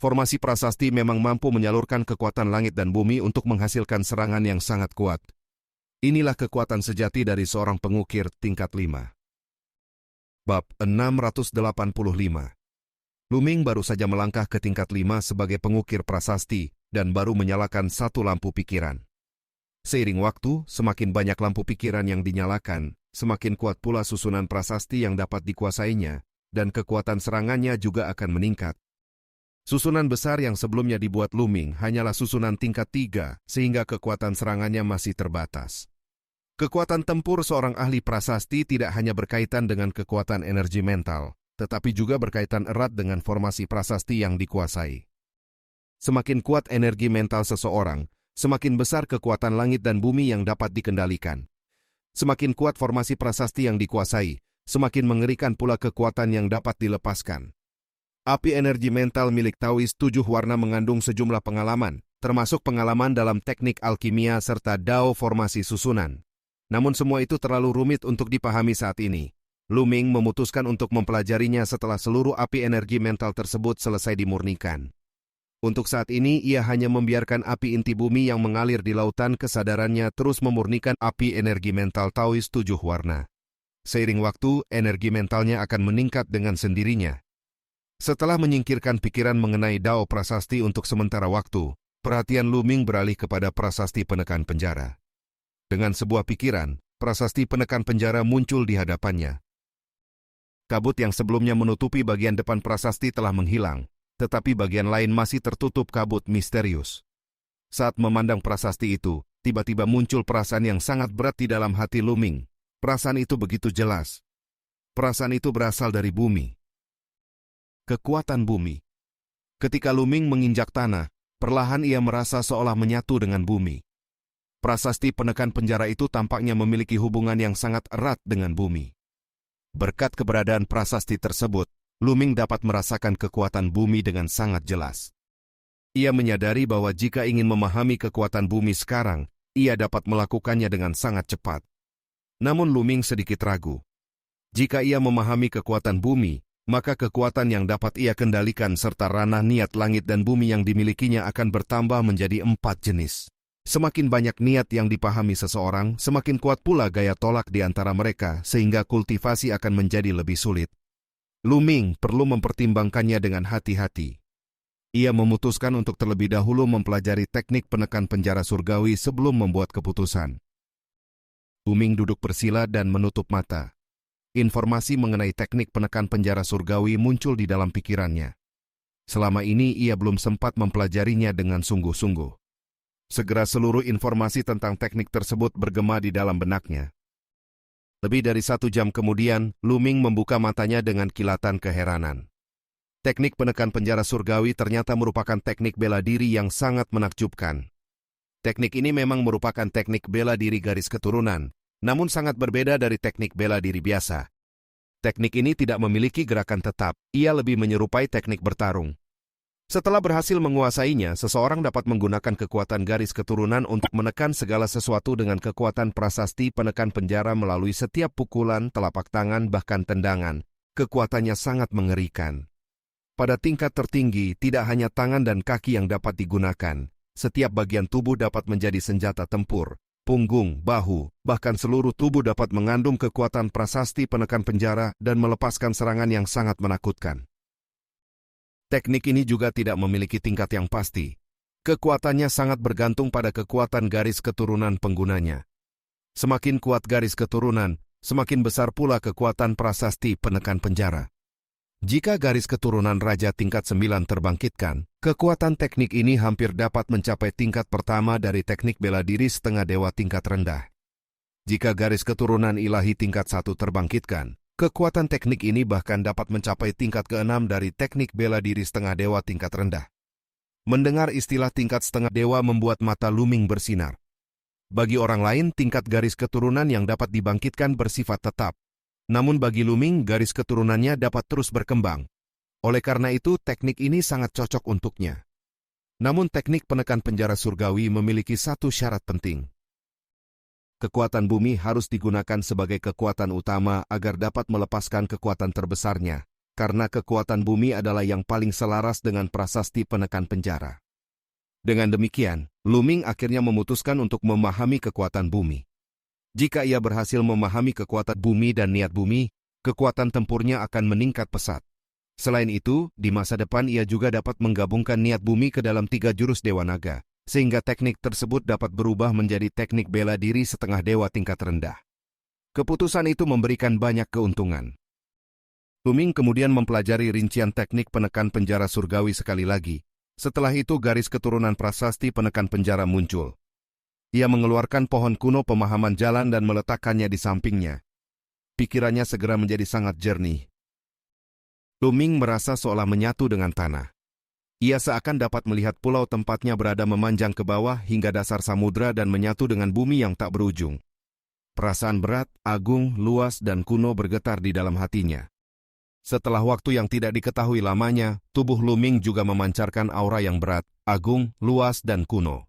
S1: Formasi prasasti memang mampu menyalurkan kekuatan langit dan bumi untuk menghasilkan serangan yang sangat kuat. Inilah kekuatan sejati dari seorang pengukir tingkat 5. Bab 685. Luming baru saja melangkah ke tingkat 5 sebagai pengukir prasasti dan baru menyalakan 1 lampu pikiran. Seiring waktu, semakin banyak lampu pikiran yang dinyalakan, semakin kuat pula susunan prasasti yang dapat dikuasainya, dan kekuatan serangannya juga akan meningkat. Susunan besar yang sebelumnya dibuat Luming hanyalah susunan tingkat 3, sehingga kekuatan serangannya masih terbatas. Kekuatan tempur seorang ahli prasasti tidak hanya berkaitan dengan kekuatan energi mental, tetapi juga berkaitan erat dengan formasi prasasti yang dikuasai. Semakin kuat energi mental seseorang, semakin besar kekuatan langit dan bumi yang dapat dikendalikan. Semakin kuat formasi prasasti yang dikuasai, semakin mengerikan pula kekuatan yang dapat dilepaskan. Api energi mental milik Taois 7 warna mengandung sejumlah pengalaman, termasuk pengalaman dalam teknik alkimia serta dao formasi susunan. Namun semua itu terlalu rumit untuk dipahami saat ini. Luming memutuskan untuk mempelajarinya setelah seluruh api energi mental tersebut selesai dimurnikan. Untuk saat ini, ia hanya membiarkan api inti bumi yang mengalir di lautan kesadarannya terus memurnikan api energi mental Taois 7 warna. Seiring waktu, energi mentalnya akan meningkat dengan sendirinya. Setelah menyingkirkan pikiran mengenai dao prasasti untuk sementara waktu, perhatian Luming beralih kepada prasasti penekan penjara. Dengan sebuah pikiran, prasasti penekan penjara muncul di hadapannya. Kabut yang sebelumnya menutupi bagian depan prasasti telah menghilang, tetapi bagian lain masih tertutup kabut misterius. Saat memandang prasasti itu, tiba-tiba muncul perasaan yang sangat berat di dalam hati Luming. Perasaan itu begitu jelas. Perasaan itu berasal dari bumi. Kekuatan bumi. Ketika Luming menginjak tanah, perlahan ia merasa seolah menyatu dengan bumi. Prasasti penekan penjara itu tampaknya memiliki hubungan yang sangat erat dengan bumi. Berkat keberadaan prasasti tersebut, Luming dapat merasakan kekuatan bumi dengan sangat jelas. Ia menyadari bahwa jika ingin memahami kekuatan bumi sekarang, ia dapat melakukannya dengan sangat cepat. Namun Luming sedikit ragu. Jika ia memahami kekuatan bumi, maka kekuatan yang dapat ia kendalikan serta ranah niat langit dan bumi yang dimilikinya akan bertambah menjadi 4 jenis. Semakin banyak niat yang dipahami seseorang, semakin kuat pula gaya tolak di antara mereka, sehingga kultivasi akan menjadi lebih sulit. Luming perlu mempertimbangkannya dengan hati-hati. Ia memutuskan untuk terlebih dahulu mempelajari teknik penekan penjara surgawi sebelum membuat keputusan. Luming duduk bersila dan menutup mata. Informasi mengenai teknik penekan penjara surgawi muncul di dalam pikirannya. Selama ini ia belum sempat mempelajarinya dengan sungguh-sungguh. Segera seluruh informasi tentang teknik tersebut bergema di dalam benaknya. Lebih dari 1 jam kemudian, Luming membuka matanya dengan kilatan keheranan. Teknik penekan penjara surgawi ternyata merupakan teknik bela diri yang sangat menakjubkan. Teknik ini memang merupakan teknik bela diri garis keturunan, namun sangat berbeda dari teknik bela diri biasa. Teknik ini tidak memiliki gerakan tetap, ia lebih menyerupai teknik bertarung. Setelah berhasil menguasainya, seseorang dapat menggunakan kekuatan garis keturunan untuk menekan segala sesuatu dengan kekuatan prasasti penekan penjara melalui setiap pukulan, telapak tangan, bahkan tendangan. Kekuatannya sangat mengerikan. Pada tingkat tertinggi, tidak hanya tangan dan kaki yang dapat digunakan. Setiap bagian tubuh dapat menjadi senjata tempur. Punggung, bahu, bahkan seluruh tubuh dapat mengandung kekuatan prasasti penekan penjara dan melepaskan serangan yang sangat menakutkan. Teknik ini juga tidak memiliki tingkat yang pasti. Kekuatannya sangat bergantung pada kekuatan garis keturunan penggunanya. Semakin kuat garis keturunan, semakin besar pula kekuatan prasasti penekan penjara. Jika garis keturunan Raja tingkat 9 terbangkitkan, kekuatan teknik ini hampir dapat mencapai tingkat pertama dari teknik bela diri setengah dewa tingkat rendah. Jika garis keturunan ilahi tingkat 1 terbangkitkan, kekuatan teknik ini bahkan dapat mencapai tingkat ke-6 dari teknik bela diri setengah dewa tingkat rendah. Mendengar istilah tingkat setengah dewa membuat mata Lu-Ming bersinar. Bagi orang lain, tingkat garis keturunan yang dapat dibangkitkan bersifat tetap. Namun bagi Lu-Ming, garis keturunannya dapat terus berkembang. Oleh karena itu, teknik ini sangat cocok untuknya. Namun teknik penekan penjara surgawi memiliki satu syarat penting. Kekuatan bumi harus digunakan sebagai kekuatan utama agar dapat melepaskan kekuatan terbesarnya, karena kekuatan bumi adalah yang paling selaras dengan prasasti penekan penjara. Dengan demikian, Lu-Ming akhirnya memutuskan untuk memahami kekuatan bumi. Jika ia berhasil memahami kekuatan bumi dan niat bumi, kekuatan tempurnya akan meningkat pesat. Selain itu, di masa depan ia juga dapat menggabungkan niat bumi ke dalam 3 jurus Dewa Naga, sehingga teknik tersebut dapat berubah menjadi teknik bela diri setengah dewa tingkat rendah. Keputusan itu memberikan banyak keuntungan. Lu-Ming kemudian mempelajari rincian teknik penekan penjara surgawi sekali lagi. Setelah itu garis keturunan prasasti penekan penjara muncul. Ia mengeluarkan pohon kuno pemahaman jalan dan meletakkannya di sampingnya. Pikirannya segera menjadi sangat jernih. Lu-Ming merasa seolah menyatu dengan tanah. Ia seakan dapat melihat pulau tempatnya berada memanjang ke bawah hingga dasar samudra dan menyatu dengan bumi yang tak berujung. Perasaan berat, agung, luas, dan kuno bergetar di dalam hatinya. Setelah waktu yang tidak diketahui lamanya, tubuh Lu-Ming juga memancarkan aura yang berat, agung, luas, dan kuno.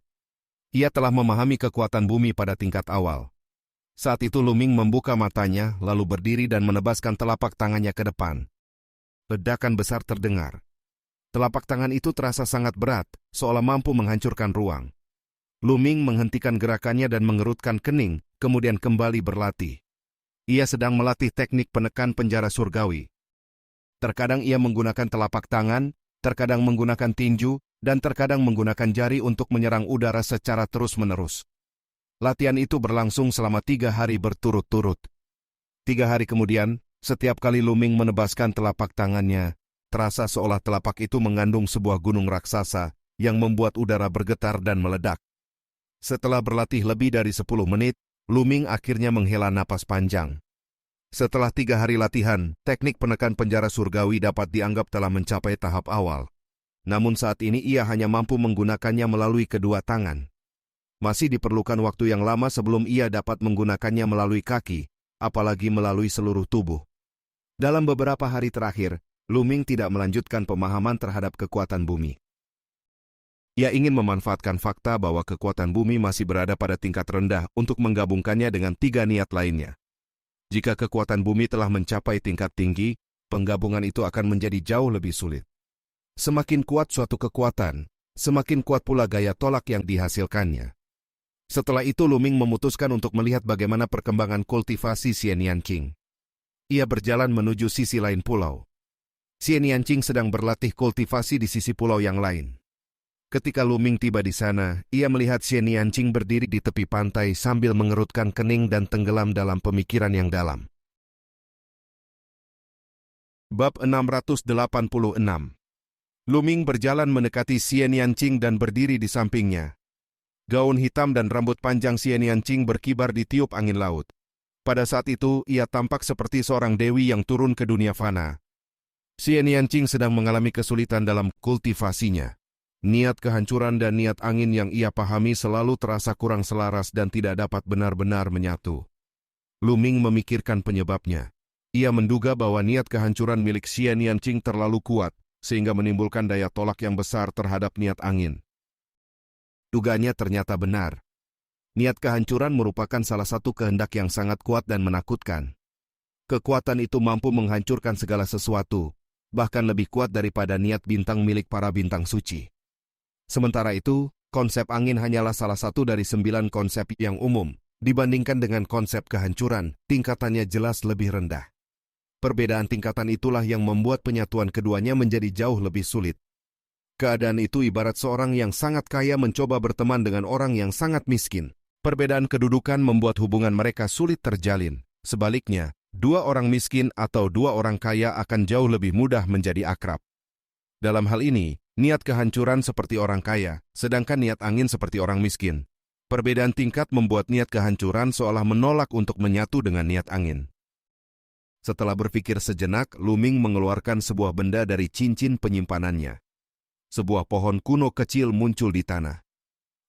S1: Ia telah memahami kekuatan bumi pada tingkat awal. Saat itu Lu-Ming membuka matanya, lalu berdiri dan menebaskan telapak tangannya ke depan. Ledakan besar terdengar. Telapak tangan itu terasa sangat berat, seolah mampu menghancurkan ruang. Lu-Ming menghentikan gerakannya dan mengerutkan kening, kemudian kembali berlatih. Ia sedang melatih teknik penekan penjara surgawi. Terkadang ia menggunakan telapak tangan, terkadang menggunakan tinju, dan terkadang menggunakan jari untuk menyerang udara secara terus-menerus. Latihan itu berlangsung selama 3 hari berturut-turut. 3 hari kemudian, setiap kali Lu-Ming menebaskan telapak tangannya, terasa seolah telapak itu mengandung sebuah gunung raksasa yang membuat udara bergetar dan meledak. Setelah berlatih lebih dari 10 menit, Lu-Ming akhirnya menghela napas panjang. Setelah 3 hari latihan, teknik penekan penjara surgawi dapat dianggap telah mencapai tahap awal. Namun saat ini ia hanya mampu menggunakannya melalui kedua tangan. Masih diperlukan waktu yang lama sebelum ia dapat menggunakannya melalui kaki, apalagi melalui seluruh tubuh. Dalam beberapa hari terakhir, Lu-Ming tidak melanjutkan pemahaman terhadap kekuatan bumi. Ia ingin memanfaatkan fakta bahwa kekuatan bumi masih berada pada tingkat rendah untuk menggabungkannya dengan 3 niat lainnya. Jika kekuatan bumi telah mencapai tingkat tinggi, penggabungan itu akan menjadi jauh lebih sulit. Semakin kuat suatu kekuatan, semakin kuat pula gaya tolak yang dihasilkannya. Setelah itu Lu-Ming memutuskan untuk melihat bagaimana perkembangan kultivasi Xian Yanqing. Ia berjalan menuju sisi lain pulau. Xian Yanqing sedang berlatih kultivasi di sisi pulau yang lain. Ketika Lu-Ming tiba di sana, ia melihat Xian Yanqing berdiri di tepi pantai sambil mengerutkan kening dan tenggelam dalam pemikiran yang dalam. Bab 686. Lu-Ming berjalan mendekati Xian Yanqing dan berdiri di sampingnya. Gaun hitam dan rambut panjang Xian Yanqing berkibar di tiup angin laut. Pada saat itu, ia tampak seperti seorang dewi yang turun ke dunia fana. Xian Yanqing sedang mengalami kesulitan dalam kultivasinya. Niat kehancuran dan niat angin yang ia pahami selalu terasa kurang selaras dan tidak dapat benar-benar menyatu. Lu Ming memikirkan penyebabnya. Ia menduga bahwa niat kehancuran milik Xie Nianqing terlalu kuat, sehingga menimbulkan daya tolak yang besar terhadap niat angin. Dugaannya ternyata benar. Niat kehancuran merupakan salah satu kehendak yang sangat kuat dan menakutkan. Kekuatan itu mampu menghancurkan segala sesuatu, bahkan lebih kuat daripada niat bintang milik para bintang suci. Sementara itu, konsep angin hanyalah salah satu dari 9 konsep yang umum. Dibandingkan dengan konsep kehancuran, tingkatannya jelas lebih rendah. Perbedaan tingkatan itulah yang membuat penyatuan keduanya menjadi jauh lebih sulit. Keadaan itu ibarat seorang yang sangat kaya mencoba berteman dengan orang yang sangat miskin. Perbedaan kedudukan membuat hubungan mereka sulit terjalin. Sebaliknya, 2 orang miskin atau 2 orang kaya akan jauh lebih mudah menjadi akrab. Dalam hal ini, niat kehancuran seperti orang kaya, sedangkan niat angin seperti orang miskin. Perbedaan tingkat membuat niat kehancuran seolah menolak untuk menyatu dengan niat angin. Setelah berpikir sejenak, Lu Ming mengeluarkan sebuah benda dari cincin penyimpanannya. Sebuah pohon kuno kecil muncul di tanah.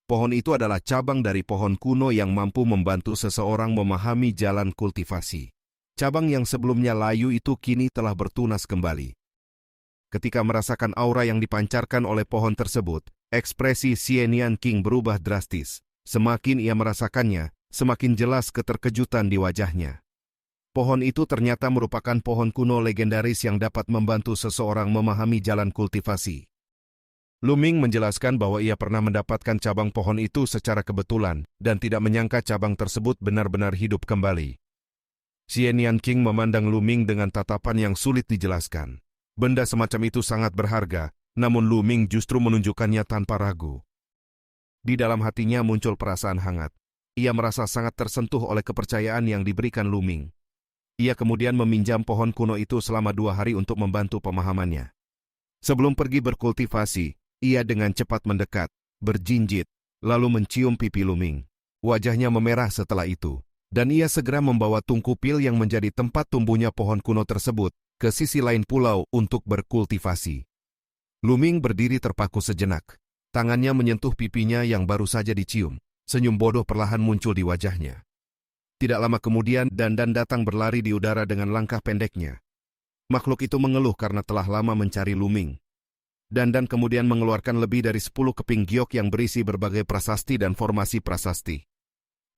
S1: Pohon itu adalah cabang dari pohon kuno yang mampu membantu seseorang memahami jalan kultivasi. Cabang yang sebelumnya layu itu kini telah bertunas kembali. Ketika merasakan aura yang dipancarkan oleh pohon tersebut, ekspresi Xie Nianqing berubah drastis. Semakin ia merasakannya, semakin jelas keterkejutan di wajahnya. Pohon itu ternyata merupakan pohon kuno legendaris yang dapat membantu seseorang memahami jalan kultivasi. Lu Ming menjelaskan bahwa ia pernah mendapatkan cabang pohon itu secara kebetulan dan tidak menyangka cabang tersebut benar-benar hidup kembali. Xie Nianqing memandang Lu Ming dengan tatapan yang sulit dijelaskan. Benda semacam itu sangat berharga, namun Lu Ming justru menunjukkannya tanpa ragu. Di dalam hatinya muncul perasaan hangat. Ia merasa sangat tersentuh oleh kepercayaan yang diberikan Lu Ming. Ia kemudian meminjam pohon kuno itu selama 2 hari untuk membantu pemahamannya. Sebelum pergi berkultivasi, ia dengan cepat mendekat, berjinjit, lalu mencium pipi Lu Ming. Wajahnya memerah setelah itu, dan ia segera membawa tungku pil yang menjadi tempat tumbuhnya pohon kuno tersebut ke sisi lain pulau untuk berkultivasi. Lu Ming berdiri terpaku sejenak. Tangannya menyentuh pipinya yang baru saja dicium. Senyum bodoh perlahan muncul di wajahnya. Tidak lama kemudian, Dandan datang berlari di udara dengan langkah pendeknya. Makhluk itu mengeluh karena telah lama mencari Lu Ming. Dandan kemudian mengeluarkan lebih dari 10 keping giok yang berisi berbagai prasasti dan formasi prasasti.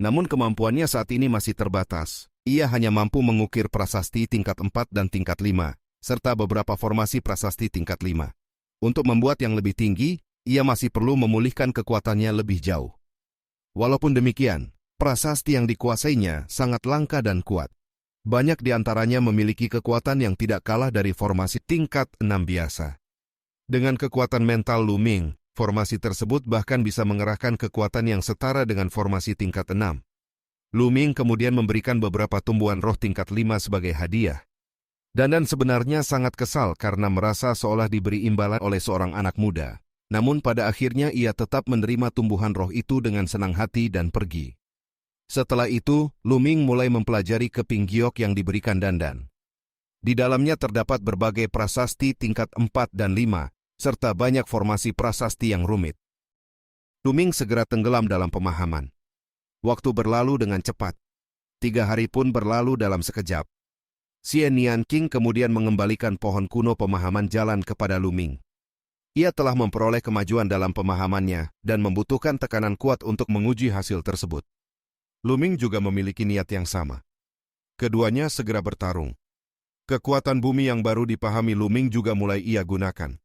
S1: Namun kemampuannya saat ini masih terbatas. Ia hanya mampu mengukir prasasti tingkat 4 dan tingkat 5, serta beberapa formasi prasasti tingkat 5. Untuk membuat yang lebih tinggi, ia masih perlu memulihkan kekuatannya lebih jauh. Walaupun demikian, prasasti yang dikuasainya sangat langka dan kuat. Banyak di antaranya memiliki kekuatan yang tidak kalah dari formasi tingkat 6 biasa. Dengan kekuatan mental Lu Ming, formasi tersebut bahkan bisa mengerahkan kekuatan yang setara dengan formasi tingkat 6. Lu Ming kemudian memberikan beberapa tumbuhan roh tingkat 5 sebagai hadiah. Dandan sebenarnya sangat kesal karena merasa seolah diberi imbalan oleh seorang anak muda. Namun pada akhirnya ia tetap menerima tumbuhan roh itu dengan senang hati dan pergi. Setelah itu, Lu Ming mulai mempelajari keping giok yang diberikan Dandan. Di dalamnya terdapat berbagai prasasti tingkat 4 dan 5, serta banyak formasi prasasti yang rumit. Lu Ming segera tenggelam dalam pemahaman. Waktu berlalu dengan cepat. 3 hari pun berlalu dalam sekejap. Xie Nianqing kemudian mengembalikan pohon kuno pemahaman jalan kepada Lu Ming. Ia telah memperoleh kemajuan dalam pemahamannya dan membutuhkan tekanan kuat untuk menguji hasil tersebut. Lu Ming juga memiliki niat yang sama. Keduanya segera bertarung. Kekuatan bumi yang baru dipahami Lu Ming juga mulai ia gunakan.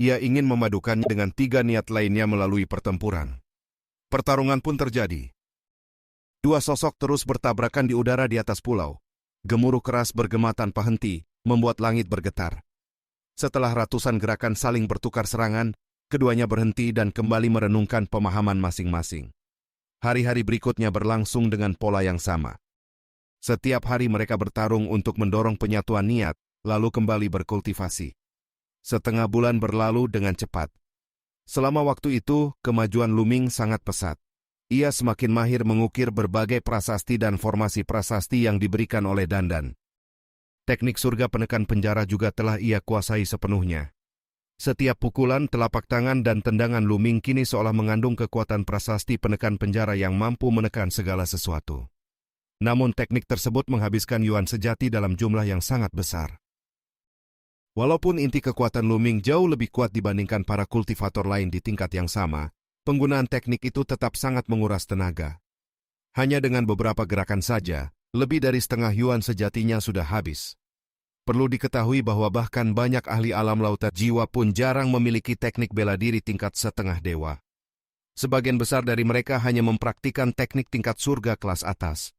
S1: Ia ingin memadukannya dengan 3 niat lainnya melalui pertempuran. Pertarungan pun terjadi. 2 sosok terus bertabrakan di udara di atas pulau. Gemuruh keras bergema tanpa henti, membuat langit bergetar. Setelah ratusan gerakan saling bertukar serangan, keduanya berhenti dan kembali merenungkan pemahaman masing-masing. Hari-hari berikutnya berlangsung dengan pola yang sama. Setiap hari mereka bertarung untuk mendorong penyatuan niat, lalu kembali berkultivasi. Setengah bulan berlalu dengan cepat. Selama waktu itu, kemajuan Lu Ming sangat pesat. Ia semakin mahir mengukir berbagai prasasti dan formasi prasasti yang diberikan oleh Dandan. Teknik surga penekan penjara juga telah ia kuasai sepenuhnya. Setiap pukulan, telapak tangan, dan tendangan Lu Ming kini seolah mengandung kekuatan prasasti penekan penjara yang mampu menekan segala sesuatu. Namun teknik tersebut menghabiskan yuan sejati dalam jumlah yang sangat besar. Walaupun inti kekuatan Lu Ming jauh lebih kuat dibandingkan para kultivator lain di tingkat yang sama, penggunaan teknik itu tetap sangat menguras tenaga. Hanya dengan beberapa gerakan saja, lebih dari setengah yuan sejatinya sudah habis. Perlu diketahui bahwa bahkan banyak ahli alam lautan jiwa pun jarang memiliki teknik bela diri tingkat setengah dewa. Sebagian besar dari mereka hanya mempraktikkan teknik tingkat surga kelas atas.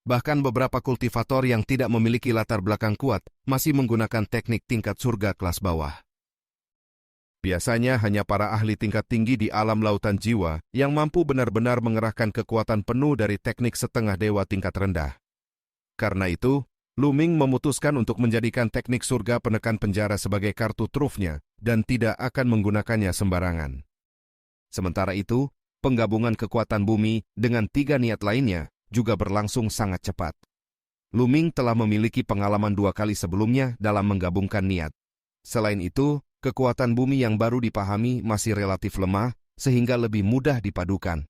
S1: Bahkan beberapa kultivator yang tidak memiliki latar belakang kuat masih menggunakan teknik tingkat surga kelas bawah. Biasanya hanya para ahli tingkat tinggi di alam lautan jiwa yang mampu benar-benar mengerahkan kekuatan penuh dari teknik setengah dewa tingkat rendah. Karena itu, Lu Ming memutuskan untuk menjadikan teknik surga penekan penjara sebagai kartu trufnya dan tidak akan menggunakannya sembarangan. Sementara itu, penggabungan kekuatan bumi dengan 3 niat lainnya juga berlangsung sangat cepat. Lu Ming telah memiliki pengalaman 2 kali sebelumnya dalam menggabungkan niat. Selain itu, kekuatan bumi yang baru dipahami masih relatif lemah sehingga lebih mudah dipadukan.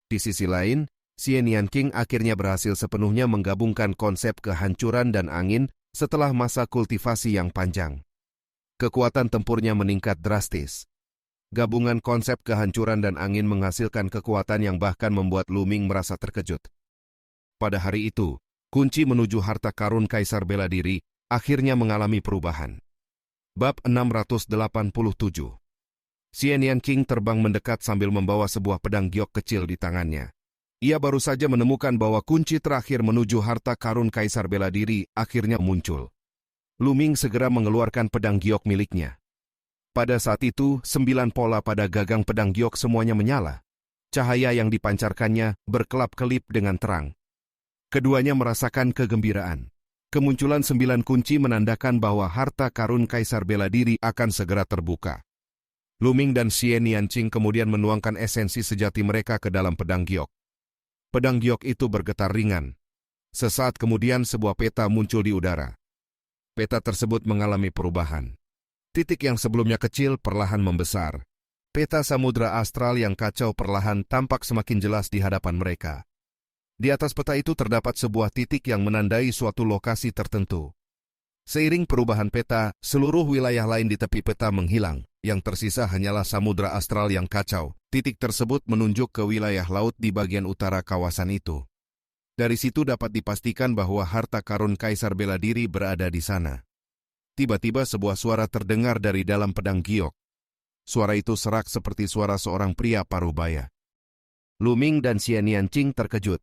S1: Di sisi lain, Xie Nianqing akhirnya berhasil sepenuhnya menggabungkan konsep kehancuran dan angin setelah masa kultivasi yang panjang. Kekuatan tempurnya meningkat drastis. Gabungan konsep kehancuran dan angin menghasilkan kekuatan yang bahkan membuat Lu Ming merasa terkejut. Pada hari itu, kunci menuju harta karun Kaisar Bela Diri akhirnya mengalami perubahan. Bab 687. Xie Nianqing terbang mendekat sambil membawa sebuah pedang giok kecil di tangannya. Ia baru saja menemukan bahwa kunci terakhir menuju harta karun Kaisar Bela Diri akhirnya muncul. Lu Ming segera mengeluarkan pedang giok miliknya. Pada saat itu, 9 pola pada gagang pedang giok semuanya menyala. Cahaya yang dipancarkannya berkelap-kelip dengan terang. Keduanya merasakan kegembiraan. Kemunculan 9 kunci menandakan bahwa harta karun Kaisar Bela Diri akan segera terbuka. Lu Ming dan Xie Nianqing kemudian menuangkan esensi sejati mereka ke dalam pedang giok. Pedang giok itu bergetar ringan. Sesaat kemudian sebuah peta muncul di udara. Peta tersebut mengalami perubahan. Titik yang sebelumnya kecil perlahan membesar. Peta samudra astral yang kacau perlahan tampak semakin jelas di hadapan mereka. Di atas peta itu terdapat sebuah titik yang menandai suatu lokasi tertentu. Seiring perubahan peta, seluruh wilayah lain di tepi peta menghilang. Yang tersisa hanyalah samudra astral yang kacau. Titik tersebut menunjuk ke wilayah laut di bagian utara kawasan itu. Dari situ dapat dipastikan bahwa harta karun Kaisar Bela Diri berada di sana. Tiba-tiba sebuah suara terdengar dari dalam pedang giok. Suara itu serak seperti suara seorang pria parubaya. Lu Ming dan Xie Nianqing terkejut.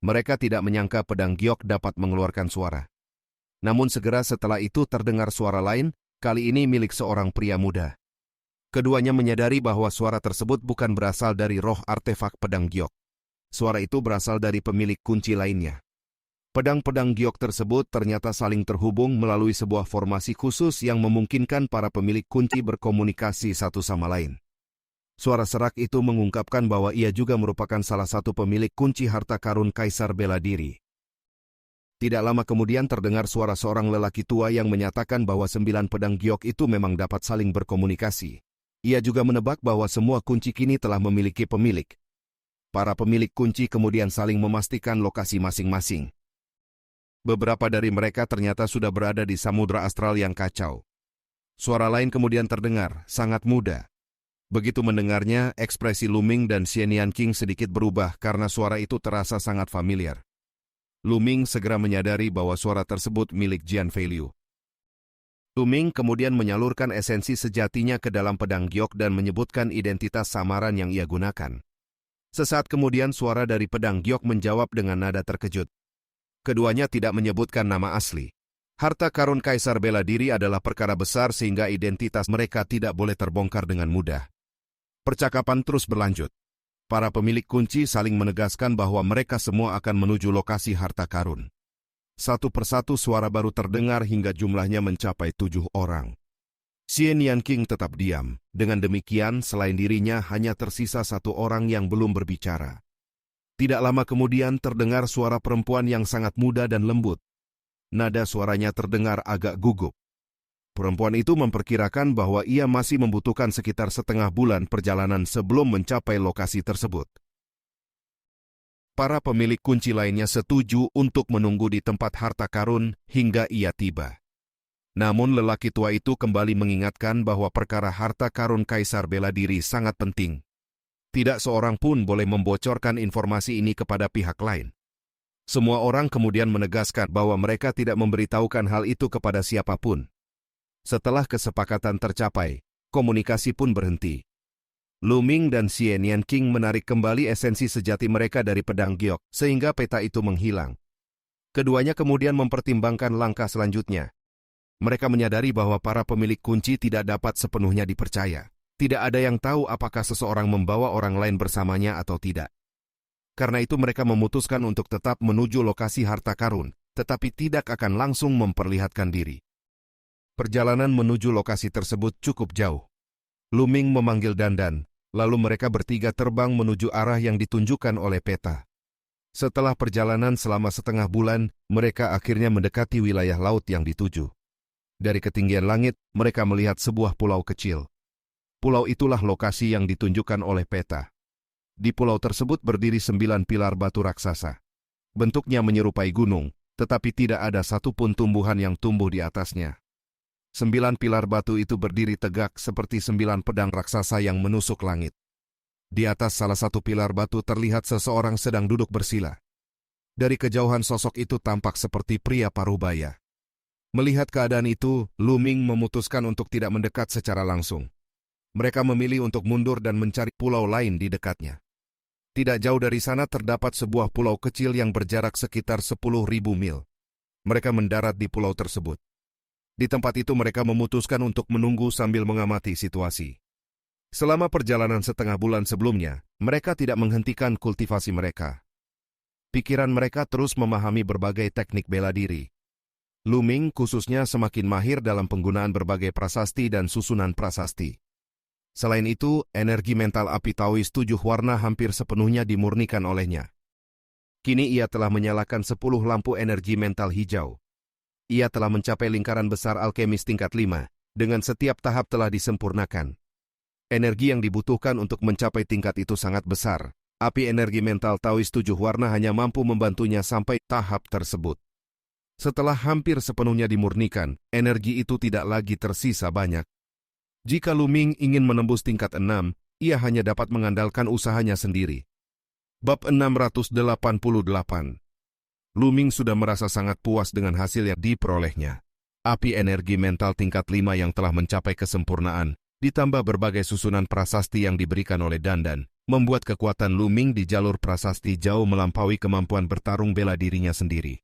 S1: Mereka tidak menyangka pedang giok dapat mengeluarkan suara. Namun segera setelah itu terdengar suara lain, kali ini milik seorang pria muda. Keduanya menyadari bahwa suara tersebut bukan berasal dari roh artefak pedang giok. Suara itu berasal dari pemilik kunci lainnya. Pedang-pedang giok tersebut ternyata saling terhubung melalui sebuah formasi khusus yang memungkinkan para pemilik kunci berkomunikasi satu sama lain. Suara serak itu mengungkapkan bahwa ia juga merupakan salah satu pemilik kunci harta karun Kaisar Bela Diri. Tidak lama kemudian terdengar suara seorang lelaki tua yang menyatakan bahwa 9 pedang giok itu memang dapat saling berkomunikasi. Ia juga menebak bahwa semua kunci kini telah memiliki pemilik. Para pemilik kunci kemudian saling memastikan lokasi masing-masing. Beberapa dari mereka ternyata sudah berada di samudra astral yang kacau. Suara lain kemudian terdengar, sangat muda. Begitu mendengarnya, ekspresi Lu Ming dan Xie Nianqing sedikit berubah karena suara itu terasa sangat familiar. Lu Ming segera menyadari bahwa suara tersebut milik Jian Feiliu. Lu Ming kemudian menyalurkan esensi sejatinya ke dalam pedang giok dan menyebutkan identitas samaran yang ia gunakan. Sesaat kemudian suara dari pedang giok menjawab dengan nada terkejut. Keduanya tidak menyebutkan nama asli. Harta karun Kaisar Bela Diri adalah perkara besar sehingga identitas mereka tidak boleh terbongkar dengan mudah. Percakapan terus berlanjut. Para pemilik kunci saling menegaskan bahwa mereka semua akan menuju lokasi harta karun. Satu persatu suara baru terdengar hingga jumlahnya mencapai 7 orang. Xie Nianqing tetap diam. Dengan demikian, selain dirinya hanya tersisa 1 orang yang belum berbicara. Tidak lama kemudian terdengar suara perempuan yang sangat muda dan lembut. Nada suaranya terdengar agak gugup. Perempuan itu memperkirakan bahwa ia masih membutuhkan sekitar setengah bulan perjalanan sebelum mencapai lokasi tersebut. Para pemilik kunci lainnya setuju untuk menunggu di tempat harta karun hingga ia tiba. Namun lelaki tua itu kembali mengingatkan bahwa perkara harta karun Kaisar Bela Diri sangat penting. Tidak seorang pun boleh membocorkan informasi ini kepada pihak lain. Semua orang kemudian menegaskan bahwa mereka tidak memberitahukan hal itu kepada siapapun. Setelah kesepakatan tercapai, komunikasi pun berhenti. Lu Ming dan Xie Nianqing menarik kembali esensi sejati mereka dari pedang giok, sehingga peta itu menghilang. Keduanya kemudian mempertimbangkan langkah selanjutnya. Mereka menyadari bahwa para pemilik kunci tidak dapat sepenuhnya dipercaya. Tidak ada yang tahu apakah seseorang membawa orang lain bersamanya atau tidak. Karena itu mereka memutuskan untuk tetap menuju lokasi harta karun, tetapi tidak akan langsung memperlihatkan diri. Perjalanan menuju lokasi tersebut cukup jauh. Lu Ming memanggil Dandan, lalu mereka bertiga terbang menuju arah yang ditunjukkan oleh peta. Setelah perjalanan selama setengah bulan, mereka akhirnya mendekati wilayah laut yang dituju. Dari ketinggian langit, mereka melihat sebuah pulau kecil. Pulau itulah lokasi yang ditunjukkan oleh peta. Di pulau tersebut berdiri 9 pilar batu raksasa. Bentuknya menyerupai gunung, tetapi tidak ada satupun tumbuhan yang tumbuh di atasnya. 9 pilar batu itu berdiri tegak seperti 9 pedang raksasa yang menusuk langit. Di atas salah satu pilar batu terlihat seseorang sedang duduk bersila. Dari kejauhan sosok itu tampak seperti pria parubaya. Melihat keadaan itu, Lu Ming memutuskan untuk tidak mendekat secara langsung. Mereka memilih untuk mundur dan mencari pulau lain di dekatnya. Tidak jauh dari sana terdapat sebuah pulau kecil yang berjarak sekitar 10.000 mil. Mereka mendarat di pulau tersebut. Di tempat itu mereka memutuskan untuk menunggu sambil mengamati situasi. Selama perjalanan setengah bulan sebelumnya, mereka tidak menghentikan kultivasi mereka. Pikiran mereka terus memahami berbagai teknik bela diri. Lu Ming khususnya semakin mahir dalam penggunaan berbagai prasasti dan susunan prasasti. Selain itu, energi mental api Taois 7 warna hampir sepenuhnya dimurnikan olehnya. Kini ia telah menyalakan 10 lampu energi mental hijau. Ia telah mencapai lingkaran besar alkemis tingkat 5, dengan setiap tahap telah disempurnakan. Energi yang dibutuhkan untuk mencapai tingkat itu sangat besar. Api energi mental Taois 7 warna hanya mampu membantunya sampai tahap tersebut. Setelah hampir sepenuhnya dimurnikan, energi itu tidak lagi tersisa banyak. Jika Lu Ming ingin menembus tingkat 6, ia hanya dapat mengandalkan usahanya sendiri. Bab 688. Lu Ming sudah merasa sangat puas dengan hasil yang diperolehnya. Api energi mental tingkat 5 yang telah mencapai kesempurnaan, ditambah berbagai susunan prasasti yang diberikan oleh Dandan, membuat kekuatan Lu Ming di jalur prasasti jauh melampaui kemampuan bertarung bela dirinya sendiri.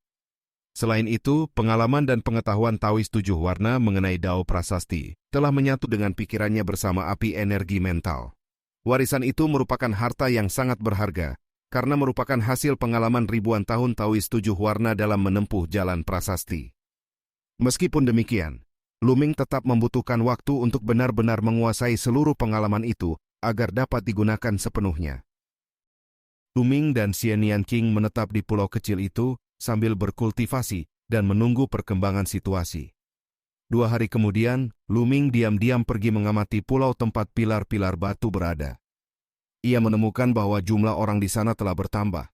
S1: Selain itu, pengalaman dan pengetahuan Taois 7 warna mengenai Dao prasasti telah menyatu dengan pikirannya bersama api energi mental. Warisan itu merupakan harta yang sangat berharga, karena merupakan hasil pengalaman ribuan tahun Taois 7 warna dalam menempuh jalan prasasti. Meskipun demikian, Lu Ming tetap membutuhkan waktu untuk benar-benar menguasai seluruh pengalaman itu agar dapat digunakan sepenuhnya. Lu Ming dan Xie Nianqing menetap di pulau kecil itu sambil berkultivasi dan menunggu perkembangan situasi. 2 hari kemudian, Lu Ming diam-diam pergi mengamati pulau tempat pilar-pilar batu berada. Ia menemukan bahwa jumlah orang di sana telah bertambah.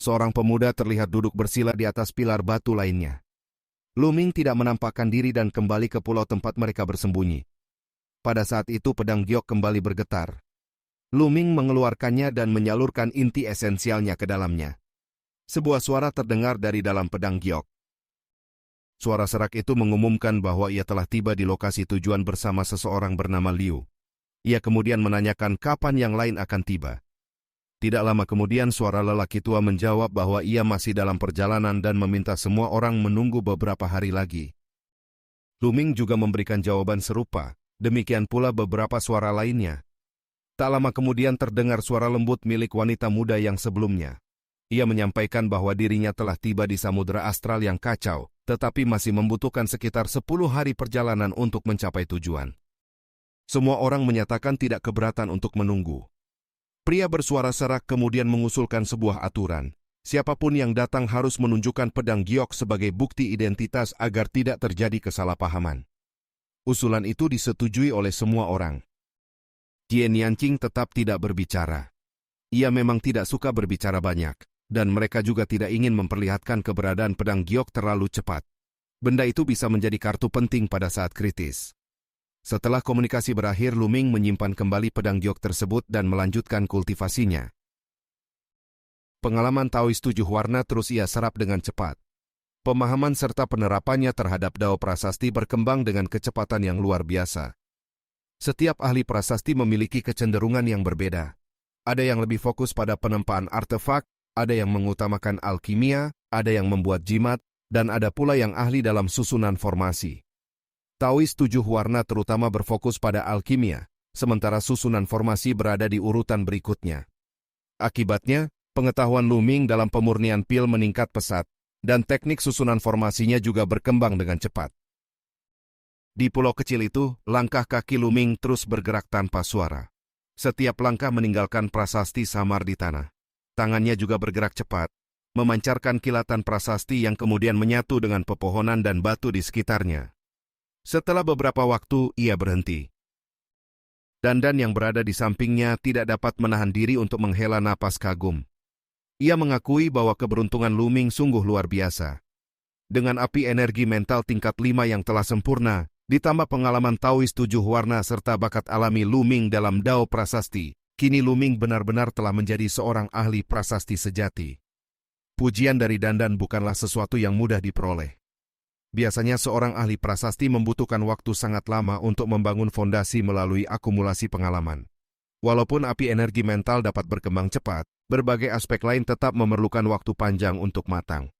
S1: Seorang pemuda terlihat duduk bersila di atas pilar batu lainnya. Lu Ming tidak menampakkan diri dan kembali ke pulau tempat mereka bersembunyi. Pada saat itu pedang giok kembali bergetar. Lu Ming mengeluarkannya dan menyalurkan inti esensialnya ke dalamnya. Sebuah suara terdengar dari dalam pedang giok. Suara serak itu mengumumkan bahwa ia telah tiba di lokasi tujuan bersama seseorang bernama Liu. Ia kemudian menanyakan kapan yang lain akan tiba. Tidak lama kemudian suara lelaki tua menjawab bahwa ia masih dalam perjalanan dan meminta semua orang menunggu beberapa hari lagi. Lu Ming juga memberikan jawaban serupa, demikian pula beberapa suara lainnya. Tak lama kemudian terdengar suara lembut milik wanita muda yang sebelumnya. Ia menyampaikan bahwa dirinya telah tiba di samudera astral yang kacau, tetapi masih membutuhkan sekitar 10 hari perjalanan untuk mencapai tujuan. Semua orang menyatakan tidak keberatan untuk menunggu. Pria bersuara serak kemudian mengusulkan sebuah aturan. Siapapun yang datang harus menunjukkan pedang giok sebagai bukti identitas agar tidak terjadi kesalahpahaman. Usulan itu disetujui oleh semua orang. Jian Yanqing tetap tidak berbicara. Ia memang tidak suka berbicara banyak, dan mereka juga tidak ingin memperlihatkan keberadaan pedang giok terlalu cepat. Benda itu bisa menjadi kartu penting pada saat kritis. Setelah komunikasi berakhir, Lu Ming menyimpan kembali pedang giok tersebut dan melanjutkan kultivasinya. Pengalaman Taois 7 warna terus ia serap dengan cepat. Pemahaman serta penerapannya terhadap Dao Prasasti berkembang dengan kecepatan yang luar biasa. Setiap ahli prasasti memiliki kecenderungan yang berbeda. Ada yang lebih fokus pada penempaan artefak, ada yang mengutamakan alkimia, ada yang membuat jimat, dan ada pula yang ahli dalam susunan formasi. Taois 7 warna terutama berfokus pada alkimia, sementara susunan formasi berada di urutan berikutnya. Akibatnya, pengetahuan Lu Ming dalam pemurnian pil meningkat pesat, dan teknik susunan formasinya juga berkembang dengan cepat. Di pulau kecil itu, langkah kaki Lu Ming terus bergerak tanpa suara. Setiap langkah meninggalkan prasasti samar di tanah. Tangannya juga bergerak cepat, memancarkan kilatan prasasti yang kemudian menyatu dengan pepohonan dan batu di sekitarnya. Setelah beberapa waktu, ia berhenti. Dandan yang berada di sampingnya tidak dapat menahan diri untuk menghela napas kagum. Ia mengakui bahwa keberuntungan Lu Ming sungguh luar biasa. Dengan api energi mental tingkat 5 yang telah sempurna, ditambah pengalaman Taois 7 warna serta bakat alami Lu Ming dalam Dao Prasasti, kini Lu Ming benar-benar telah menjadi seorang ahli prasasti sejati. Pujian dari Dandan bukanlah sesuatu yang mudah diperoleh. Biasanya seorang ahli prasasti membutuhkan waktu sangat lama untuk membangun fondasi melalui akumulasi pengalaman. Walaupun api energi mental dapat berkembang cepat, berbagai aspek lain tetap memerlukan waktu panjang untuk matang.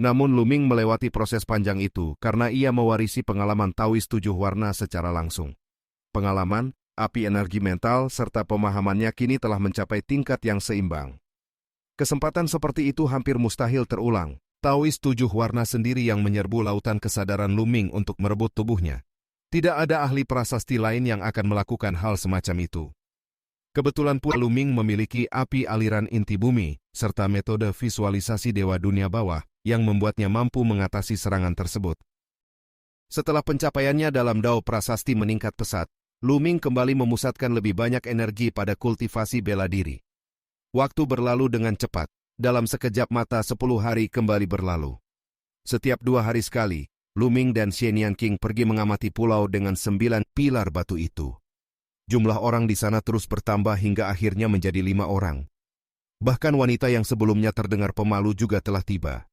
S1: Namun Lu Ming melewati proses panjang itu karena ia mewarisi pengalaman Taois 7 warna secara langsung. Pengalaman, api energi mental, serta pemahamannya kini telah mencapai tingkat yang seimbang. Kesempatan seperti itu hampir mustahil terulang. Taois 7 warna sendiri yang menyerbu lautan kesadaran Lu Ming untuk merebut tubuhnya. Tidak ada ahli prasasti lain yang akan melakukan hal semacam itu. Kebetulan pula Lu Ming memiliki api aliran inti bumi, serta metode visualisasi dewa dunia bawah, yang membuatnya mampu mengatasi serangan tersebut. Setelah pencapaiannya dalam Dao Prasasti meningkat pesat, Lu Ming kembali memusatkan lebih banyak energi pada kultivasi bela diri. Waktu berlalu dengan cepat. Dalam sekejap mata 10 hari kembali berlalu. Setiap 2 hari sekali, Lu Ming dan Jian Yanqing pergi mengamati pulau dengan 9 pilar batu itu. Jumlah orang di sana terus bertambah hingga akhirnya menjadi 5 orang. Bahkan wanita yang sebelumnya terdengar pemalu juga telah tiba.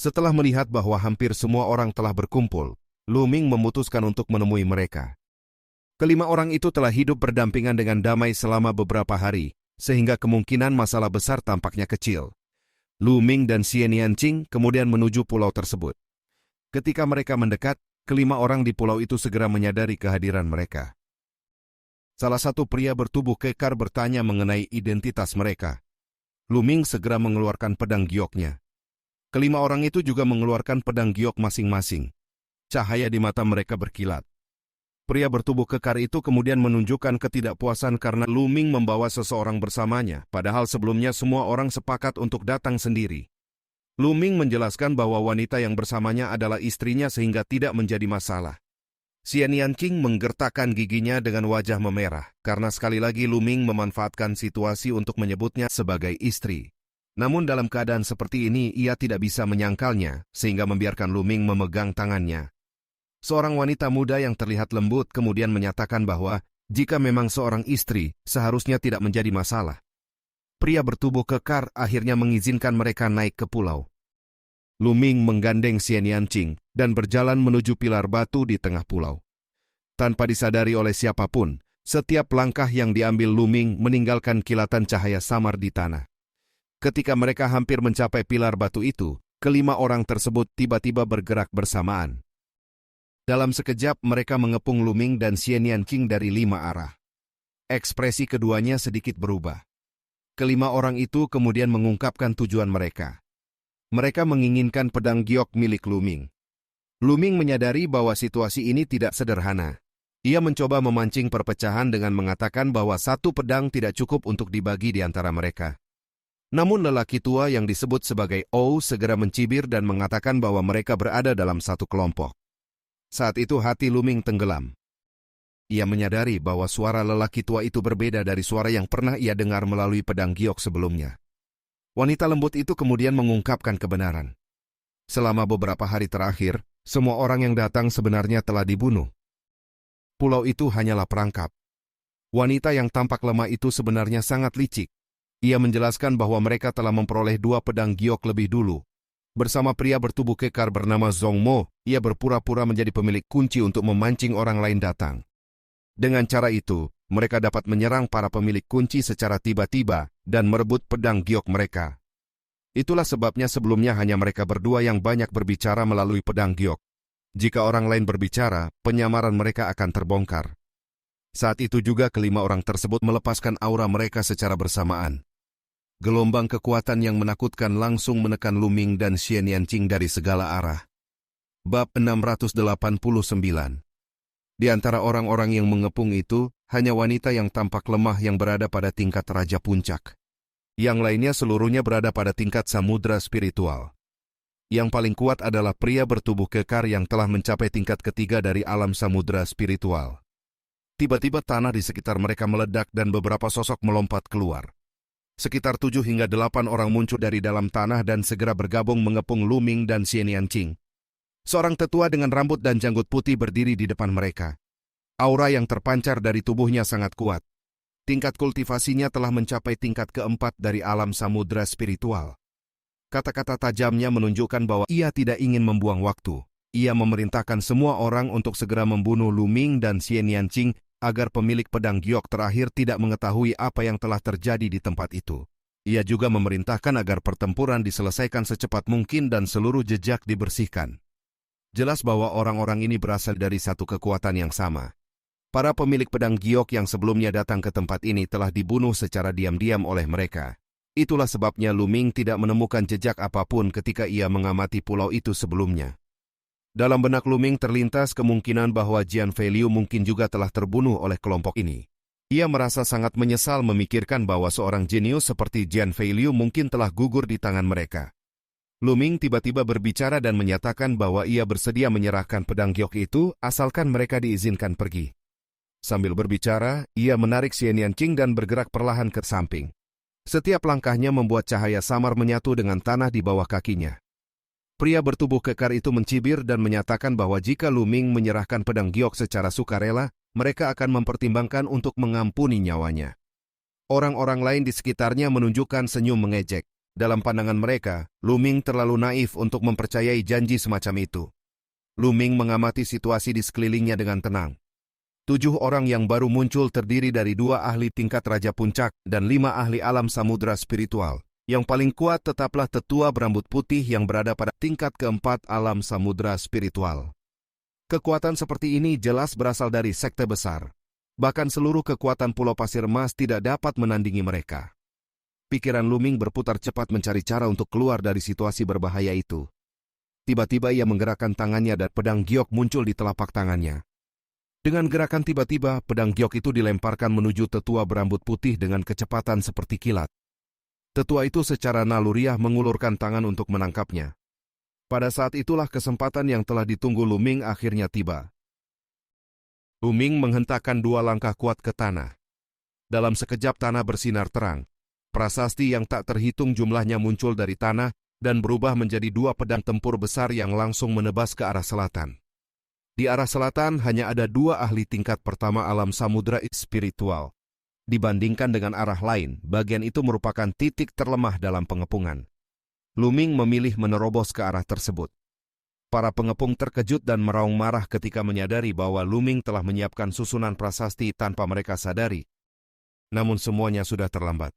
S1: Setelah melihat bahwa hampir semua orang telah berkumpul, Lu Ming memutuskan untuk menemui mereka. Kelima orang itu telah hidup berdampingan dengan damai selama beberapa hari, sehingga kemungkinan masalah besar tampaknya kecil. Lu Ming dan Jian Yanqing kemudian menuju pulau tersebut. Ketika mereka mendekat, kelima orang di pulau itu segera menyadari kehadiran mereka. Salah satu pria bertubuh kekar bertanya mengenai identitas mereka. Lu Ming segera mengeluarkan pedang gioknya. Kelima orang itu juga mengeluarkan pedang giok masing-masing. Cahaya di mata mereka berkilat. Pria bertubuh kekar itu kemudian menunjukkan ketidakpuasan karena Lu Ming membawa seseorang bersamanya, padahal sebelumnya semua orang sepakat untuk datang sendiri. Lu Ming menjelaskan bahwa wanita yang bersamanya adalah istrinya sehingga tidak menjadi masalah. Jian Yanqing menggertakkan giginya dengan wajah memerah, karena sekali lagi Lu Ming memanfaatkan situasi untuk menyebutnya sebagai istri. Namun dalam keadaan seperti ini ia tidak bisa menyangkalnya, sehingga membiarkan Lu Ming memegang tangannya. Seorang wanita muda yang terlihat lembut kemudian menyatakan bahwa jika memang seorang istri, seharusnya tidak menjadi masalah. Pria bertubuh kekar akhirnya mengizinkan mereka naik ke pulau. Lu Ming menggandeng Jian Yanqing dan berjalan menuju pilar batu di tengah pulau. Tanpa disadari oleh siapapun, setiap langkah yang diambil Lu Ming meninggalkan kilatan cahaya samar di tanah. Ketika mereka hampir mencapai pilar batu itu, kelima orang tersebut tiba-tiba bergerak bersamaan. Dalam sekejap mereka mengepung Lu Ming dan Jian Yanqing dari 5 arah. Ekspresi keduanya sedikit berubah. Kelima orang itu kemudian mengungkapkan tujuan mereka. Mereka menginginkan pedang giok milik Lu Ming. Lu Ming menyadari bahwa situasi ini tidak sederhana. Ia mencoba memancing perpecahan dengan mengatakan bahwa satu pedang tidak cukup untuk dibagi di antara mereka. Namun lelaki tua yang disebut sebagai Ou segera mencibir dan mengatakan bahwa mereka berada dalam satu kelompok. Saat itu hati Luming tenggelam. Ia menyadari bahwa suara lelaki tua itu berbeda dari suara yang pernah ia dengar melalui pedang giok sebelumnya. Wanita lembut itu kemudian mengungkapkan kebenaran. Selama beberapa hari terakhir, semua orang yang datang sebenarnya telah dibunuh. Pulau itu hanyalah perangkap. Wanita yang tampak lemah itu sebenarnya sangat licik. Ia menjelaskan bahwa mereka telah memperoleh 2 pedang giok lebih dulu. Bersama pria bertubuh kekar bernama Zhong Mo, ia berpura-pura menjadi pemilik kunci untuk memancing orang lain datang. Dengan cara itu, mereka dapat menyerang para pemilik kunci secara tiba-tiba dan merebut pedang giok mereka. Itulah sebabnya sebelumnya hanya mereka berdua yang banyak berbicara melalui pedang giok. Jika orang lain berbicara, penyamaran mereka akan terbongkar. Saat itu juga kelima orang tersebut melepaskan aura mereka secara bersamaan. Gelombang kekuatan yang menakutkan langsung menekan Luming dan Xian Yanqing dari segala arah. Bab 689. Di antara orang-orang yang mengepung itu, hanya wanita yang tampak lemah yang berada pada tingkat Raja Puncak. Yang lainnya seluruhnya berada pada tingkat samudra spiritual. Yang paling kuat adalah pria bertubuh kekar yang telah mencapai tingkat ketiga dari alam samudra spiritual. Tiba-tiba tanah di sekitar mereka meledak dan beberapa sosok melompat keluar. Sekitar 7 hingga 8 orang muncul dari dalam tanah dan segera bergabung mengepung Luming dan Xian Yanqing. Seorang tetua dengan rambut dan janggut putih berdiri di depan mereka. Aura yang terpancar dari tubuhnya sangat kuat. Tingkat kultivasinya telah mencapai tingkat keempat dari alam samudra spiritual. Kata-kata tajamnya menunjukkan bahwa ia tidak ingin membuang waktu. Ia memerintahkan semua orang untuk segera membunuh Luming dan Xian Yanqing agar pemilik pedang giok terakhir tidak mengetahui apa yang telah terjadi di tempat itu. Ia juga memerintahkan agar pertempuran diselesaikan secepat mungkin dan seluruh jejak dibersihkan. Jelas bahwa orang-orang ini berasal dari satu kekuatan yang sama. Para pemilik pedang giok yang sebelumnya datang ke tempat ini telah dibunuh secara diam-diam oleh mereka. Itulah sebabnya Luming tidak menemukan jejak apapun ketika ia mengamati pulau itu sebelumnya. Dalam benak Luming terlintas kemungkinan bahwa Jian Feiliu mungkin juga telah terbunuh oleh kelompok ini. Ia merasa sangat menyesal memikirkan bahwa seorang jenius seperti Jian Feiliu mungkin telah gugur di tangan mereka. Luming tiba-tiba berbicara dan menyatakan bahwa ia bersedia menyerahkan pedang giok itu asalkan mereka diizinkan pergi. Sambil berbicara, ia menarik Xian Yanqing dan bergerak perlahan ke samping. Setiap langkahnya membuat cahaya samar menyatu dengan tanah di bawah kakinya. Pria bertubuh kekar itu mencibir dan menyatakan bahwa jika Luming menyerahkan pedang giok secara sukarela, mereka akan mempertimbangkan untuk mengampuni nyawanya. Orang-orang lain di sekitarnya menunjukkan senyum mengejek. Dalam pandangan mereka, Luming terlalu naif untuk mempercayai janji semacam itu. Luming mengamati situasi di sekelilingnya dengan tenang. 7 orang yang baru muncul terdiri dari 2 ahli tingkat Raja Puncak dan 5 ahli alam samudra spiritual. Yang paling kuat tetaplah tetua berambut putih yang berada pada tingkat keempat alam samudra spiritual. Kekuatan seperti ini jelas berasal dari sekte besar. Bahkan seluruh kekuatan Pulau Pasir Emas tidak dapat menandingi mereka. Pikiran Luming berputar cepat mencari cara untuk keluar dari situasi berbahaya itu. Tiba-tiba ia menggerakkan tangannya dan pedang giok muncul di telapak tangannya. Dengan gerakan tiba-tiba, pedang giok itu dilemparkan menuju tetua berambut putih dengan kecepatan seperti kilat. Tetua itu secara naluriah mengulurkan tangan untuk menangkapnya. Pada saat itulah kesempatan yang telah ditunggu Luming akhirnya tiba. Luming menghentakkan 2 langkah kuat ke tanah. Dalam sekejap tanah bersinar terang. Prasasti yang tak terhitung jumlahnya muncul dari tanah dan berubah menjadi 2 pedang tempur besar yang langsung menebas ke arah selatan. Di arah selatan hanya ada 2 ahli tingkat pertama alam samudra spiritual. Dibandingkan dengan arah lain, bagian itu merupakan titik terlemah dalam pengepungan. Luming memilih menerobos ke arah tersebut. Para pengepung terkejut dan meraung marah ketika menyadari bahwa Luming telah menyiapkan susunan prasasti tanpa mereka sadari. Namun semuanya sudah terlambat.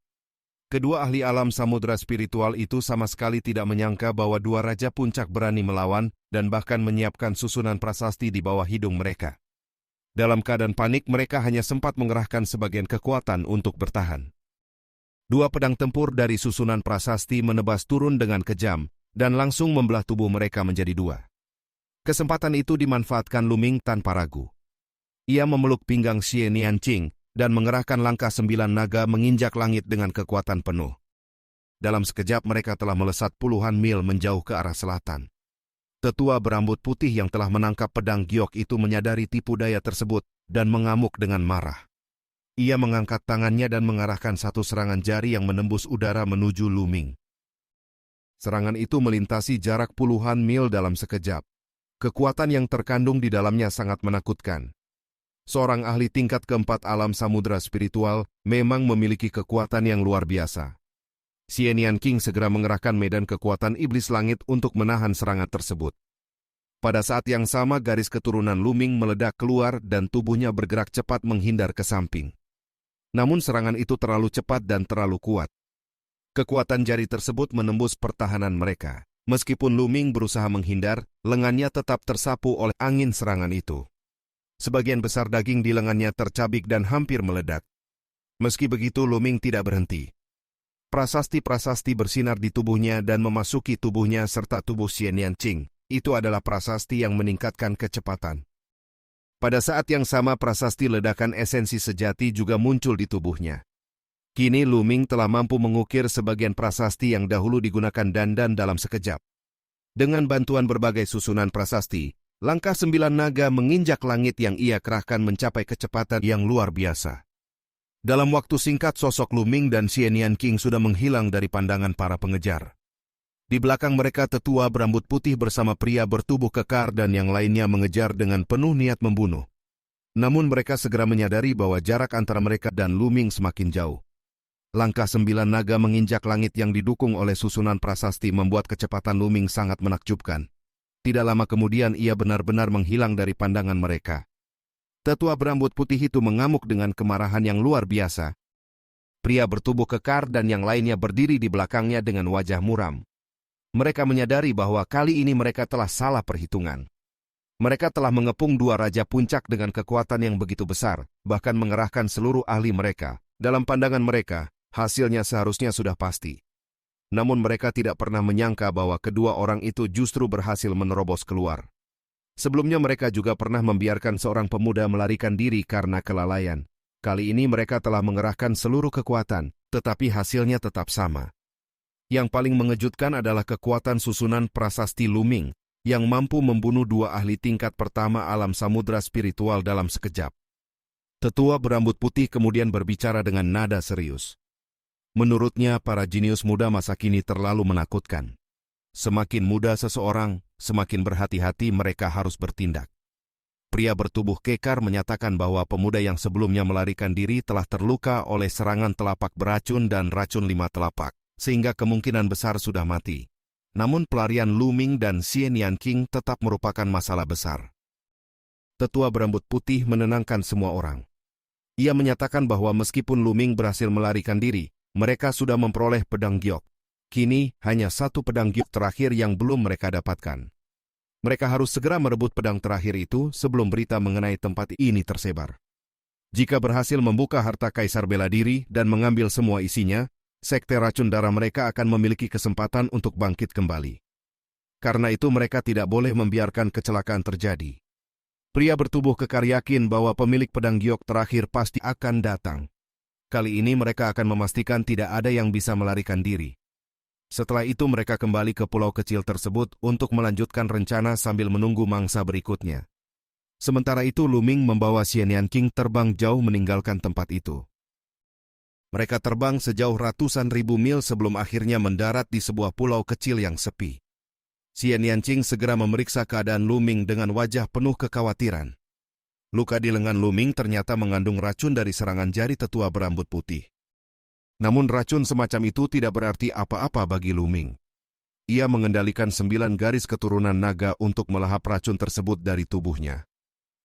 S1: Kedua ahli alam samudra spiritual itu sama sekali tidak menyangka bahwa 2 Raja Puncak berani melawan dan bahkan menyiapkan susunan prasasti di bawah hidung mereka. Dalam keadaan panik, mereka hanya sempat mengerahkan sebagian kekuatan untuk bertahan. 2 pedang tempur dari susunan prasasti menebas turun dengan kejam dan langsung membelah tubuh mereka menjadi 2. Kesempatan itu dimanfaatkan Luming tanpa ragu. Ia memeluk pinggang Xian Yanqing dan mengerahkan langkah 9 naga menginjak langit dengan kekuatan penuh. Dalam sekejap mereka telah melesat puluhan mil menjauh ke arah selatan. Tetua berambut putih yang telah menangkap pedang giok itu menyadari tipu daya tersebut dan mengamuk dengan marah. Ia mengangkat tangannya dan mengarahkan satu serangan jari yang menembus udara menuju Luming. Serangan itu melintasi jarak puluhan mil dalam sekejap. Kekuatan yang terkandung di dalamnya sangat menakutkan. Seorang ahli tingkat keempat alam samudera spiritual memang memiliki kekuatan yang luar biasa. Xienian King segera mengerahkan medan kekuatan iblis langit untuk menahan serangan tersebut. Pada saat yang sama garis keturunan Luming meledak keluar dan tubuhnya bergerak cepat menghindar ke samping. Namun serangan itu terlalu cepat dan terlalu kuat. Kekuatan jari tersebut menembus pertahanan mereka. Meskipun Luming berusaha menghindar, lengannya tetap tersapu oleh angin serangan itu. Sebagian besar daging di lengannya tercabik dan hampir meledak. Meski begitu Luming tidak berhenti. Prasasti-prasasti bersinar di tubuhnya dan memasuki tubuhnya serta tubuh Xienian King. Itu adalah prasasti yang meningkatkan kecepatan. Pada saat yang sama prasasti ledakan esensi sejati juga muncul di tubuhnya. Kini Luming telah mampu mengukir sebagian prasasti yang dahulu digunakan dandan dalam sekejap. Dengan bantuan berbagai susunan prasasti, langkah 9 naga menginjak langit yang ia kerahkan mencapai kecepatan yang luar biasa. Dalam waktu singkat sosok Luming dan Xienian King sudah menghilang dari pandangan para pengejar. Di belakang mereka tetua berambut putih bersama pria bertubuh kekar dan yang lainnya mengejar dengan penuh niat membunuh. Namun mereka segera menyadari bahwa jarak antara mereka dan Luming semakin jauh. Langkah 9 naga menginjak langit yang didukung oleh susunan prasasti membuat kecepatan Luming sangat menakjubkan. Tidak lama kemudian ia benar-benar menghilang dari pandangan mereka. Tetua berambut putih itu mengamuk dengan kemarahan yang luar biasa. Pria bertubuh kekar dan yang lainnya berdiri di belakangnya dengan wajah muram. Mereka menyadari bahwa kali ini mereka telah salah perhitungan. Mereka telah mengepung 2 raja puncak dengan kekuatan yang begitu besar, bahkan mengerahkan seluruh ahli mereka. Dalam pandangan mereka, hasilnya seharusnya sudah pasti. Namun mereka tidak pernah menyangka bahwa kedua orang itu justru berhasil menerobos keluar. Sebelumnya mereka juga pernah membiarkan seorang pemuda melarikan diri karena kelalaian. Kali ini mereka telah mengerahkan seluruh kekuatan, tetapi hasilnya tetap sama. Yang paling mengejutkan adalah kekuatan susunan prasasti Luming, yang mampu membunuh 2 ahli tingkat pertama alam samudera spiritual dalam sekejap. Tetua berambut putih kemudian berbicara dengan nada serius. Menurutnya, para jenius muda masa kini terlalu menakutkan. Semakin muda seseorang, semakin berhati-hati mereka harus bertindak. Pria bertubuh kekar menyatakan bahwa pemuda yang sebelumnya melarikan diri telah terluka oleh serangan telapak beracun dan racun 5 telapak, sehingga kemungkinan besar sudah mati. Namun pelarian Luming dan Xienian King tetap merupakan masalah besar. Tetua berambut putih menenangkan semua orang. Ia menyatakan bahwa meskipun Luming berhasil melarikan diri, mereka sudah memperoleh pedang giok. Kini, hanya 1 pedang giok terakhir yang belum mereka dapatkan. Mereka harus segera merebut pedang terakhir itu sebelum berita mengenai tempat ini tersebar. Jika berhasil membuka harta Kaisar bela diri dan mengambil semua isinya, sekte racun darah mereka akan memiliki kesempatan untuk bangkit kembali. Karena itu mereka tidak boleh membiarkan kecelakaan terjadi. Pria bertubuh kekar yakin bahwa pemilik pedang giok terakhir pasti akan datang. Kali ini mereka akan memastikan tidak ada yang bisa melarikan diri. Setelah itu mereka kembali ke pulau kecil tersebut untuk melanjutkan rencana sambil menunggu mangsa berikutnya. Sementara itu Luming membawa Xienian King terbang jauh meninggalkan tempat itu. Mereka terbang sejauh ratusan ribu mil sebelum akhirnya mendarat di sebuah pulau kecil yang sepi. Xienian King segera memeriksa keadaan Luming dengan wajah penuh kekhawatiran. Luka di lengan Luming ternyata mengandung racun dari serangan jari tetua berambut putih. Namun racun semacam itu tidak berarti apa-apa bagi Luming. Ia mengendalikan 9 garis keturunan naga untuk melahap racun tersebut dari tubuhnya.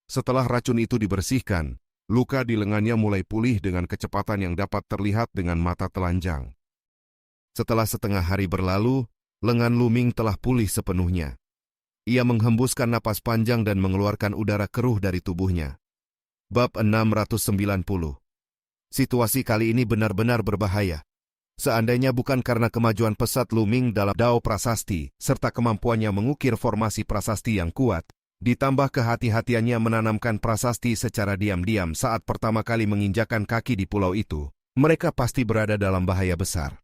S1: Setelah racun itu dibersihkan, luka di lengannya mulai pulih dengan kecepatan yang dapat terlihat dengan mata telanjang. Setelah setengah hari berlalu, lengan Luming telah pulih sepenuhnya. Ia menghembuskan napas panjang dan mengeluarkan udara keruh dari tubuhnya. Bab 690. Situasi kali ini benar-benar berbahaya. Seandainya bukan karena kemajuan pesat Luming dalam Dao Prasasti, serta kemampuannya mengukir formasi prasasti yang kuat, ditambah kehati-hatiannya menanamkan prasasti secara diam-diam saat pertama kali menginjakan kaki di pulau itu, mereka pasti berada dalam bahaya besar.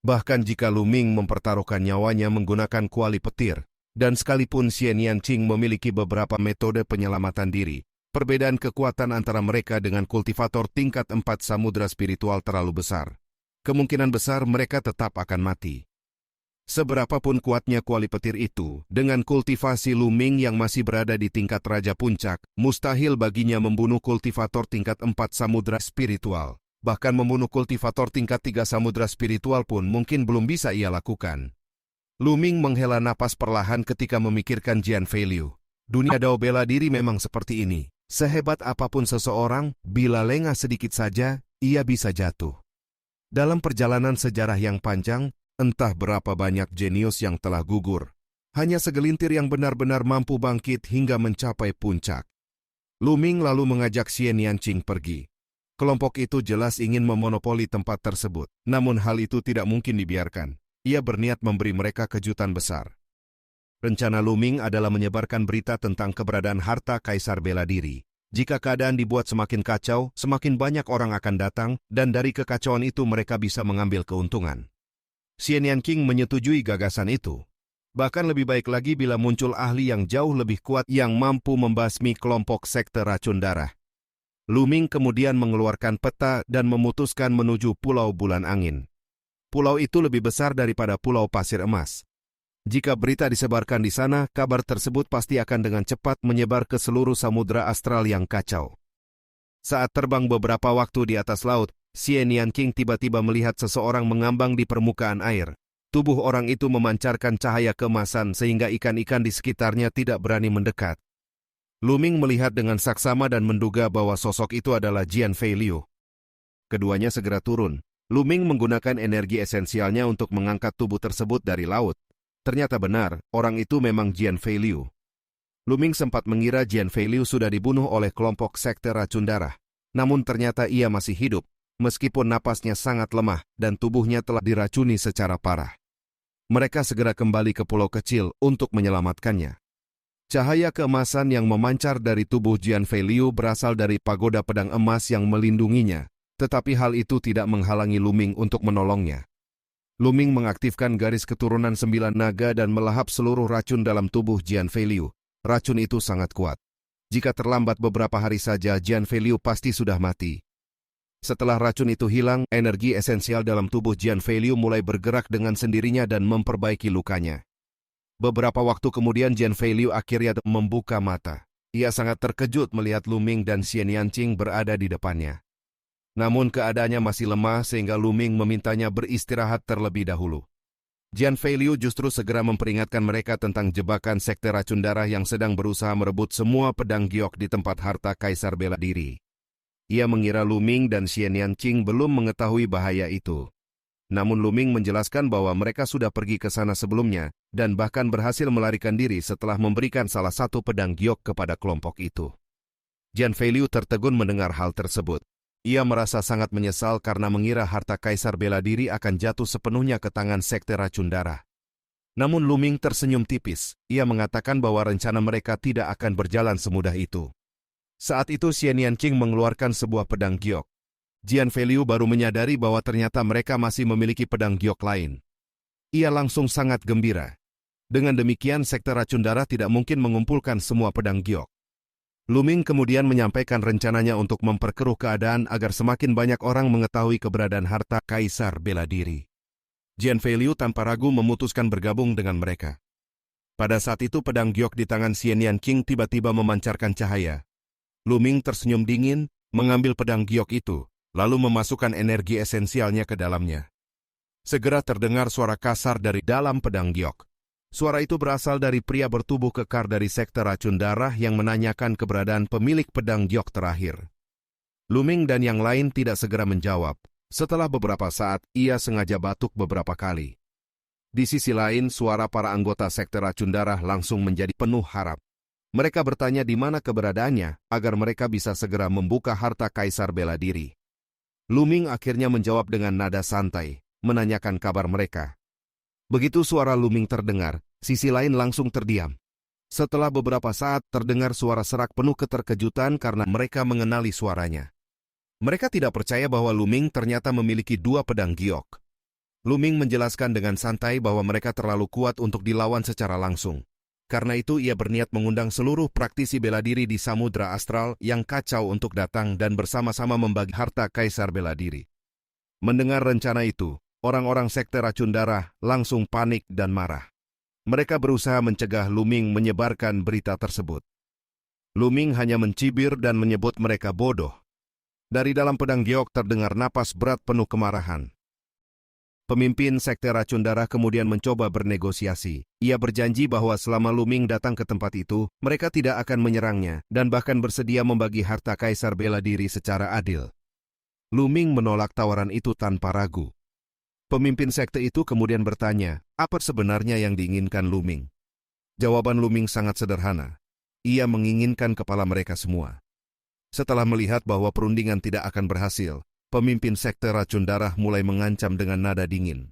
S1: Bahkan jika Luming mempertaruhkan nyawanya menggunakan kuali petir, Dan sekalipun Xian Yanqing memiliki beberapa metode penyelamatan diri, perbedaan kekuatan antara mereka dengan kultivator tingkat 4 samudra spiritual terlalu besar. Kemungkinan besar mereka tetap akan mati. Seberapapun kuatnya kuali petir itu, dengan kultivasi Lu Ming yang masih berada di tingkat Raja Puncak, mustahil baginya membunuh kultivator tingkat 4 samudra spiritual. Bahkan membunuh kultivator tingkat 3 samudra spiritual pun mungkin belum bisa ia lakukan. Lu Ming menghela napas perlahan ketika memikirkan Jian Feiliu. Dunia dao bela diri memang seperti ini. Sehebat apapun seseorang, bila lengah sedikit saja, ia bisa jatuh. Dalam perjalanan sejarah yang panjang, entah berapa banyak jenius yang telah gugur. Hanya segelintir yang benar-benar mampu bangkit hingga mencapai puncak. Lu Ming lalu mengajak Xian Yanqing pergi. Kelompok itu jelas ingin memonopoli tempat tersebut, namun hal itu tidak mungkin dibiarkan. Ia berniat memberi mereka kejutan besar. Rencana Lu Ming adalah menyebarkan berita tentang keberadaan harta Kaisar Bela Diri. Jika keadaan dibuat semakin kacau, semakin banyak orang akan datang, dan dari kekacauan itu mereka bisa mengambil keuntungan. Xian Yanqing menyetujui gagasan itu. Bahkan lebih baik lagi bila muncul ahli yang jauh lebih kuat yang mampu membasmi kelompok sekte racun darah. Lu Ming kemudian mengeluarkan peta dan memutuskan menuju Pulau Bulan Angin. Pulau itu lebih besar daripada Pulau Pasir Emas. Jika berita disebarkan di sana, kabar tersebut pasti akan dengan cepat menyebar ke seluruh samudra astral yang kacau. Saat terbang beberapa waktu di atas laut, Xian Yanqing tiba-tiba melihat seseorang mengambang di permukaan air. Tubuh orang itu memancarkan cahaya keemasan sehingga ikan-ikan di sekitarnya tidak berani mendekat. Lu Ming melihat dengan saksama dan menduga bahwa sosok itu adalah Jian Feiliu. Keduanya segera turun. Lu Ming menggunakan energi esensialnya untuk mengangkat tubuh tersebut dari laut. Ternyata benar, orang itu memang Jian Feiliu. Lu Ming sempat mengira Jian Feiliu sudah dibunuh oleh kelompok sekte racun darah. Namun ternyata ia masih hidup, meskipun napasnya sangat lemah dan tubuhnya telah diracuni secara parah. Mereka segera kembali ke pulau kecil untuk menyelamatkannya. Cahaya keemasan yang memancar dari tubuh Jian Feiliu berasal dari pagoda pedang emas yang melindunginya. Tetapi hal itu tidak menghalangi Lu Ming untuk menolongnya. Lu Ming mengaktifkan garis keturunan 9 naga dan melahap seluruh racun dalam tubuh Jian Feiliu. Racun itu sangat kuat. Jika terlambat beberapa hari saja, Jian Feiliu pasti sudah mati. Setelah racun itu hilang, energi esensial dalam tubuh Jian Feiliu mulai bergerak dengan sendirinya dan memperbaiki lukanya. Beberapa waktu kemudian Jian Feiliu akhirnya membuka mata. Ia sangat terkejut melihat Lu Ming dan Xian Yanqing berada di depannya. Namun keadaannya masih lemah sehingga Lu Ming memintanya beristirahat terlebih dahulu. Jian Feiliu justru segera memperingatkan mereka tentang jebakan sekte racun darah yang sedang berusaha merebut semua pedang giok di tempat harta Kaisar Bela Diri. Ia mengira Lu Ming dan Xian Yanqing belum mengetahui bahaya itu. Namun Lu Ming menjelaskan bahwa mereka sudah pergi ke sana sebelumnya dan bahkan berhasil melarikan diri setelah memberikan salah satu pedang giok kepada kelompok itu. Jian Feiliu tertegun mendengar hal tersebut. Ia merasa sangat menyesal karena mengira harta Kaisar Bela Diri akan jatuh sepenuhnya ke tangan sekte racun darah. Namun Lu Ming tersenyum tipis. Ia mengatakan bahwa rencana mereka tidak akan berjalan semudah itu. Saat itu Xian Yanqing mengeluarkan sebuah pedang giok. Jian Feiliu baru menyadari bahwa ternyata mereka masih memiliki pedang giok lain. Ia langsung sangat gembira. Dengan demikian sekte racun darah tidak mungkin mengumpulkan semua pedang giok. Lu Ming kemudian menyampaikan rencananya untuk memperkeruh keadaan agar semakin banyak orang mengetahui keberadaan harta Kaisar Bela Diri. Jian Feiliu tanpa ragu memutuskan bergabung dengan mereka. Pada saat itu pedang giok di tangan Xian Yanqing tiba-tiba memancarkan cahaya. Lu Ming tersenyum dingin, mengambil pedang giok itu, lalu memasukkan energi esensialnya ke dalamnya. Segera terdengar suara kasar dari dalam pedang giok. Suara itu berasal dari pria bertubuh kekar dari sekte racun darah yang menanyakan keberadaan pemilik pedang giok terakhir. Lu Ming dan yang lain tidak segera menjawab. Setelah beberapa saat, ia sengaja batuk beberapa kali. Di sisi lain, suara para anggota sekte racun darah langsung menjadi penuh harap. Mereka bertanya di mana keberadaannya agar mereka bisa segera membuka harta Kaisar Bela Diri. Lu Ming akhirnya menjawab dengan nada santai, menanyakan kabar mereka. Begitu suara Lu Ming terdengar, sisi lain langsung terdiam. Setelah beberapa saat, terdengar suara serak penuh keterkejutan karena mereka mengenali suaranya. Mereka tidak percaya bahwa Lu Ming ternyata memiliki 2 pedang giok. Lu Ming menjelaskan dengan santai bahwa mereka terlalu kuat untuk dilawan secara langsung. Karena itu ia berniat mengundang seluruh praktisi bela diri di Samudra Astral yang kacau untuk datang dan bersama-sama membagi harta Kaisar Bela Diri. Mendengar rencana itu, orang-orang sekte racun darah langsung panik dan marah. Mereka berusaha mencegah Luming menyebarkan berita tersebut. Luming hanya mencibir dan menyebut mereka bodoh. Dari dalam pedang giok terdengar napas berat penuh kemarahan. Pemimpin sekte racun darah kemudian mencoba bernegosiasi. Ia berjanji bahwa selama Luming datang ke tempat itu, mereka tidak akan menyerangnya dan bahkan bersedia membagi harta Kaisar Bela Diri secara adil. Luming menolak tawaran itu tanpa ragu. Pemimpin sekte itu kemudian bertanya, apa sebenarnya yang diinginkan Luming? Jawaban Luming sangat sederhana. Ia menginginkan kepala mereka semua. Setelah melihat bahwa perundingan tidak akan berhasil, pemimpin sekte racun darah mulai mengancam dengan nada dingin.